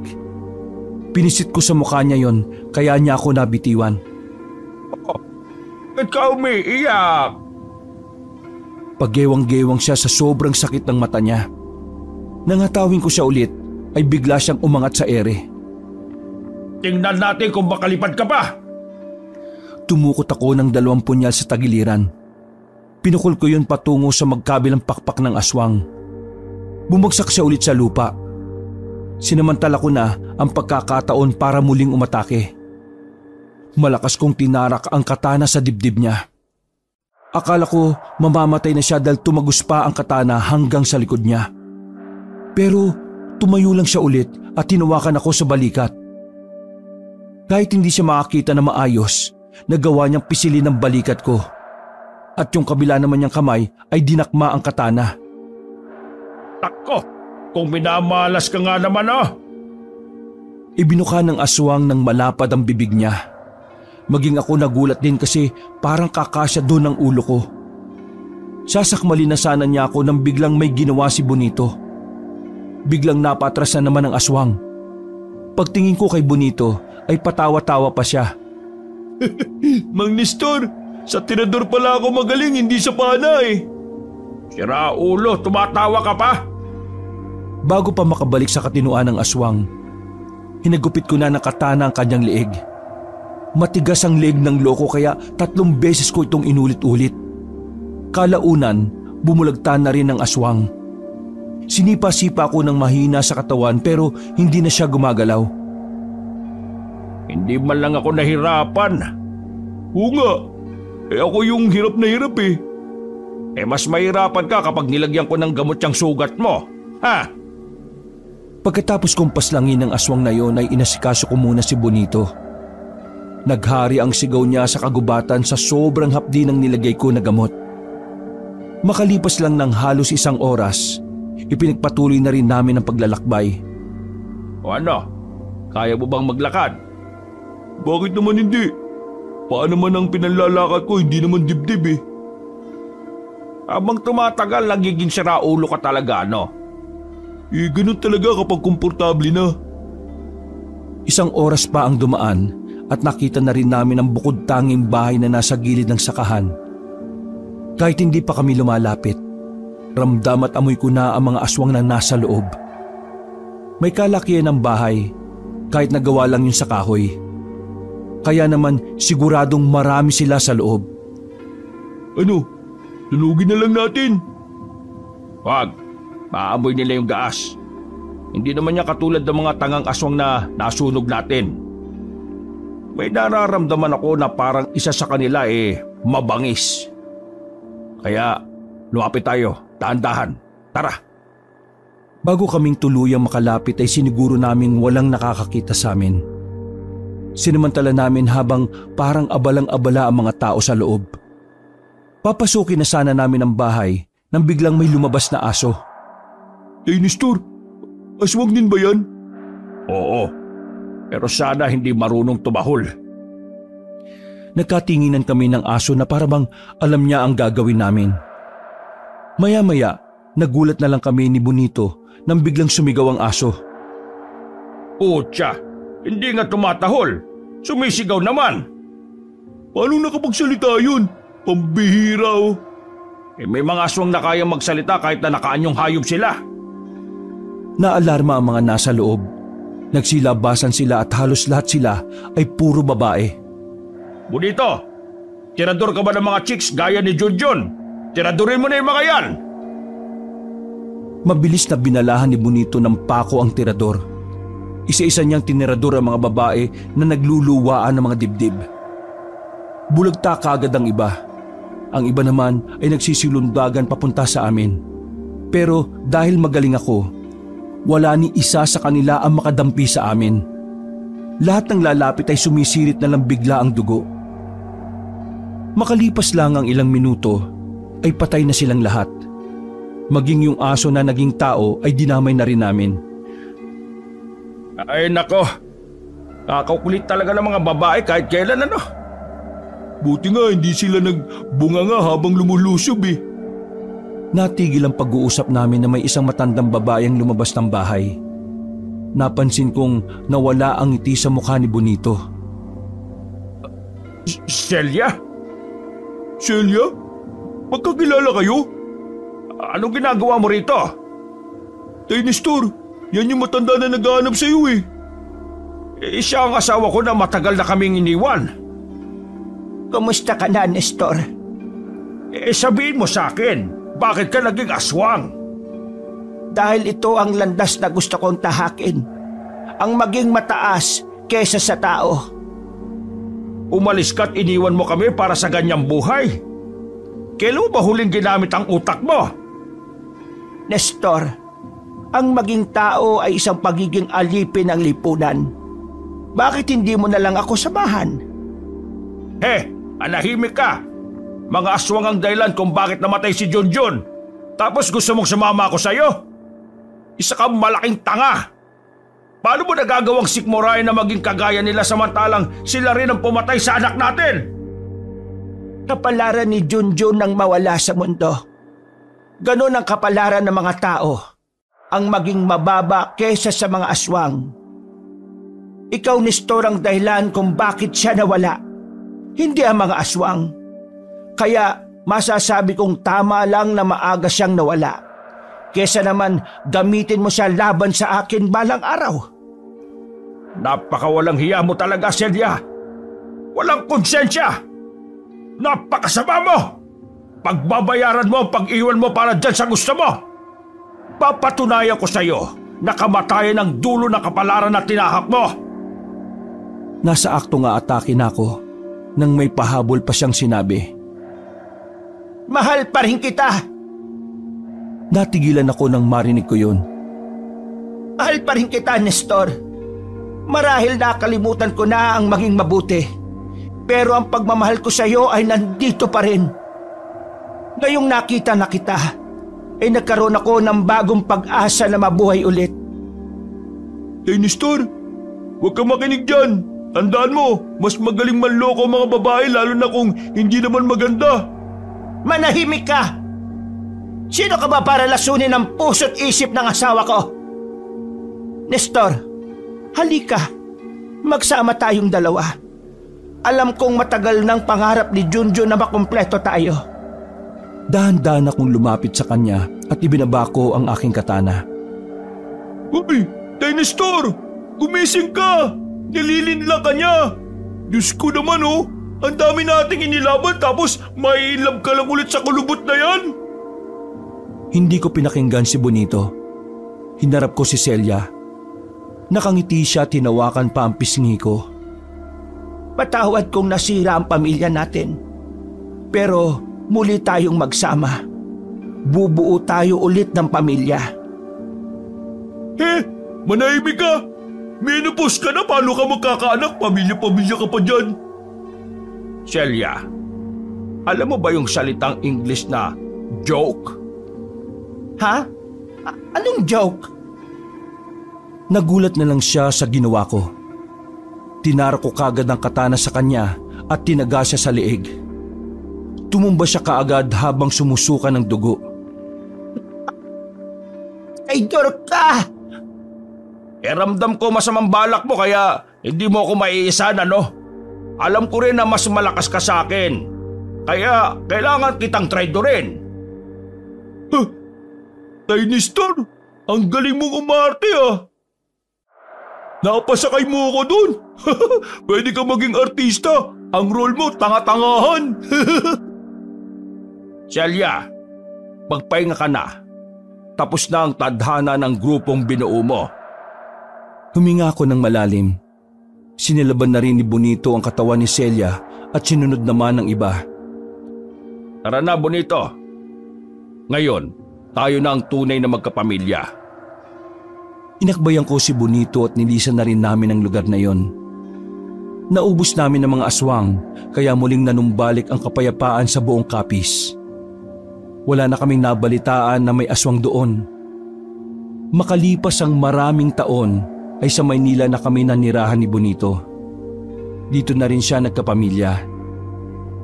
Pinisit ko sa mukha niya yon kaya niya ako nabitiwan. Ba't ka umiiyak? Paggewang-gewang siya sa sobrang sakit ng mata niya. Nang hatawin ko siya ulit, ay bigla siyang umangat sa ere. Tingnan natin kung makalipad ka pa. Tumukot ako ng 2 punyal sa tagiliran. Pinukol ko yun patungo sa magkabilang pakpak ng aswang. Bumagsak siya ulit sa lupa. Sinamantala ko na ang pagkakataon para muling umatake. Malakas kong tinarak ang katana sa dibdib niya. Akala ko mamamatay na siya dahil tumagos pa ang katana hanggang sa likod niya. Pero tumayo lang siya ulit at tinawakan ako sa balikat. Kahit hindi siya makakita na maayos, nagawa niyang pisilin ang balikat ko. At yung kabila naman niyang kamay ay dinakma ang katana. Tako, kung minamalas ka nga naman oh. Ibinuka ng aswang ng malapad ang bibig niya. Maging ako nagulat din kasi parang kakasya doon ang ulo ko. Sasakmali na sana niya ako nang biglang may ginawa si Bonito. Biglang napatras na naman ang aswang. Pagtingin ko kay Bonito ay patawa-tawa pa siya. Mang Nestor, sa tirador pala ako magaling, hindi sa pana eh. Sira ulo, tumatawa ka pa? Bago pa makabalik sa katinuan ng aswang, hinagupit ko na ng katana ang kanyang leeg. Matigas ang leeg ng loko kaya 3 beses ko itong inulit-ulit. Kalaunan, bumulagtan na rin ang aswang. Sinipa-sipa ako ng mahina sa katawan pero hindi na siya gumagalaw. Hindi man lang ako nahirapan. Oo nga, ako yung hirap na hirap eh. Mas mahirapan ka kapag nilagyan ko ng gamot yung sugat mo. Ha? Pagkatapos kong paslangin ng aswang na yon ay inasikaso ko muna si Bonito. Naghari ang sigaw niya sa kagubatan sa sobrang hapdi ng nilagay ko na gamot. Makalipas lang ng halos 1 oras, ipinagpatuloy na rin namin ang paglalakbay. O ano? Kaya mo bang maglakad? Bakit naman hindi? Paano man ang pinanlalakad ko, hindi naman dibdib eh. Habang tumatagal, nagiging siraulo ka talaga, no? Ganun talaga kapag komportable na. 1 oras pa ang dumaan at nakita na rin namin ang bukod tanging bahay na nasa gilid ng sakahan. Kahit hindi pa kami lumalapit, ramdam at amoy ko na ang mga aswang na nasa loob. May kalakihan ng bahay, kahit nagawa lang yun sa kahoy. Kaya naman siguradong marami sila sa loob. Ano? Lunugin na lang natin. Wag, maamoy nila yung gaas. Hindi naman niya katulad ng mga tangang aswang na nasunog natin. May nararamdaman ako na parang isa sa kanila mabangis. Kaya lumapit tayo, dahan-dahan. Tara. Bago kaming tuluyang makalapit ay siniguro naming walang nakakakita sa amin. Sinamantala namin habang parang abalang-abala ang mga tao sa loob. Papasukin na sana namin ang bahay nang biglang may lumabas na aso. Nestor, aswang din ba yan? Oo, pero sana hindi marunong tumahol. Nagkatinginan kami ng aso na parang alam niya ang gagawin namin. Maya-maya, nagulat na lang kami ni Bonito nang biglang sumigaw ang aso. Putya, hindi nga tumatahol. Sumisigaw naman. Paano nakapagsalita yun? Pambihira oh. May mga aswang na kayang magsalita kahit na nakaanyong hayop sila. Naalarma ang mga nasa loob. Nagsilabasan sila at halos lahat sila ay puro babae. Bonito, tirador ka ba ng mga chicks gaya ni Junjun? Tiradorin mo na yung mga yan! Mabilis na binalahan ni Bonito ng pako ang tirador. Isa-isa niyang tinirador ang mga babae na nagluluwaan ng mga dibdib. Bulagta kaagad ang iba. Ang iba naman ay nagsisilundagan papunta sa amin. Pero dahil magaling ako, wala ni isa sa kanila ang makadampi sa amin. Lahat ng lalapit ay sumisirit na lang bigla ang dugo. Makalipas lang ang ilang minuto, ay patay na silang lahat. Maging yung aso na naging tao ay dinamay na rin namin. Ay nako, kakakulit talaga ng mga babae kahit kailan ano. Buti nga hindi sila nagbunganga habang lumulusob eh. Natigil ang pag-uusap namin na may isang matandang babae ang lumabas ng bahay. Napansin kong nawala ang ngiti sa mukha ni Bonito. Celia? Celia? Magkakilala kayo? Anong ginagawa mo rito? Tay Nestor, yan yung matanda na naghahanap sa'yo eh. Siya ang asawa ko na matagal na kaming iniwan. Kumusta ka na, Nestor? Sabihin mo sa akin, bakit ka naging aswang? Dahil ito ang landas na gusto kong tahakin. Ang maging mataas kesa sa tao. Umalis ka't iniwan mo kami para sa ganyang buhay. Kailan mo ba huling ginamit ang utak mo? Nestor, ang maging tao ay isang pagiging alipin ng lipunan. Bakit hindi mo na lang ako samahan? Anahimik ka! Mga aswang ang dahilan kung bakit namatay si Junjun. Tapos gusto mong sumama ako sa'yo? Isa kang malaking tanga! Paano mo nagagawang sikmurahin na maging kagaya nila samantalang sila rin ang pumatay sa anak natin? Kapalaran ni Junjun nang mawala sa mundo. Ganon ang kapalaran ng mga tao. Ang maging mababa kesa sa mga aswang. Ikaw, Nestor, ang dahilan kung bakit siya nawala. Hindi ang mga aswang. Kaya masasabi kong tama lang na maaga siyang nawala. Kesa naman gamitin mo siya laban sa akin balang araw. Napakawalang hiya mo talaga, Celia. Walang konsensya. Napakasama mo. Pagbabayaran mo ang pag-iwan mo para dyan sa gusto mo. Papatunayan ko sa iyo na kamatayan ang dulo ng kapalaran na tinahak mo. Nasa akto nga atake na ako nang may pahabol pa siyang sinabi. Mahal pa rin kita. Natigilan ako nang marinig ko yun. Mahal pa rin kita, Nestor. Marahil nakalimutan ko na ang maging mabuti. Pero ang pagmamahal ko sa iyo ay nandito pa rin. Ngayong nakita na kita, ay nagkaroon ako ng bagong pag-asa na mabuhay ulit. Tay Nestor, huwag kang makinig dyan. Tandaan mo, mas magaling manloko ang mga babae lalo na kung hindi naman maganda. Manahimik ka! Sino ka ba para lasunin ang puso't isip ng asawa ko? Nestor, halika. Magsama tayong dalawa. Alam kong matagal ng pangarap ni Junjun na makumpleto tayo. Dahan-dahan akong lumapit sa kanya at ibinaba ko ang aking katana. Uy, Tay Nestor! Gumising ka! Nililinla ka niya! Diyos ko naman oh! Ang dami nating inilaban tapos mailab ka lang ulit sa kulubot na yan! Hindi ko pinakinggan si Bonito. Hinarap ko si Celia. Nakangiti siya, tinawakan pa ang pisngi ko. Patawad kong nasira ang pamilya natin. Pero muli tayong magsama. Bubuo tayo ulit ng pamilya. Manahimik ka! Menopause ka na, paano ka magkakaanak? Pamilya-pamilya ka pa dyan. Celia, alam mo ba yung salitang English na joke? Ha? Anong joke? Nagulat na lang siya sa ginawa ko. Tinara ko kagad ang katana sa kanya at tinaga siya sa leeg. Tumumba siya kaagad habang sumusuka ng dugo. Traidor ka! Ramdam ko masamang balak mo kaya hindi mo ako maiisan, ano? Alam ko rin na mas malakas ka sa akin. Kaya kailangan kitang traidorin. Tay Nestor, ang galing mong umarte ah. Napasakay mo ako dun. Pwede ka maging artista. Ang role mo, tanga-tangahan. Celia, magpahinga ka na. Tapos na ang tadhana ng grupong binuo mo. Huminga ako ng malalim. Sinilaban na rin ni Bonito ang katawan ni Celia at sinunod naman ng iba. Tara na, Bonito. Ngayon, tayo na ang tunay na magkapamilya. Inakbayan ko si Bonito at nilisan na rin namin ang lugar na yon. Naubos namin ang mga aswang kaya muling nanumbalik ang kapayapaan sa buong Capiz. Wala na kaming nabalitaan na may aswang doon. Makalipas ang maraming taon ay sa Maynila na kami nanirahan ni Bonito. Dito na rin siya nagkapamilya.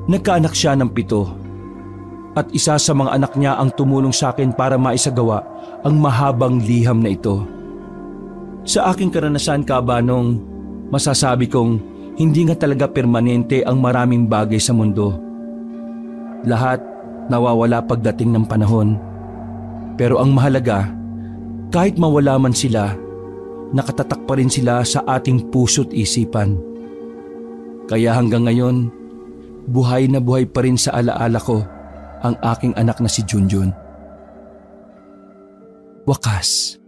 Nagkaanak siya ng 7 at isa sa mga anak niya ang tumulong sa akin para maisagawa ang mahabang liham na ito. Sa aking karanasan, Kabanong, masasabi kong hindi nga talaga permanente ang maraming bagay sa mundo. Lahat nawawala pagdating ng panahon. Pero ang mahalaga, kahit mawala man sila, nakatatak pa rin sila sa ating puso't isipan. Kaya hanggang ngayon, buhay na buhay pa rin sa alaala ko ang aking anak na si Junjun. Wakas,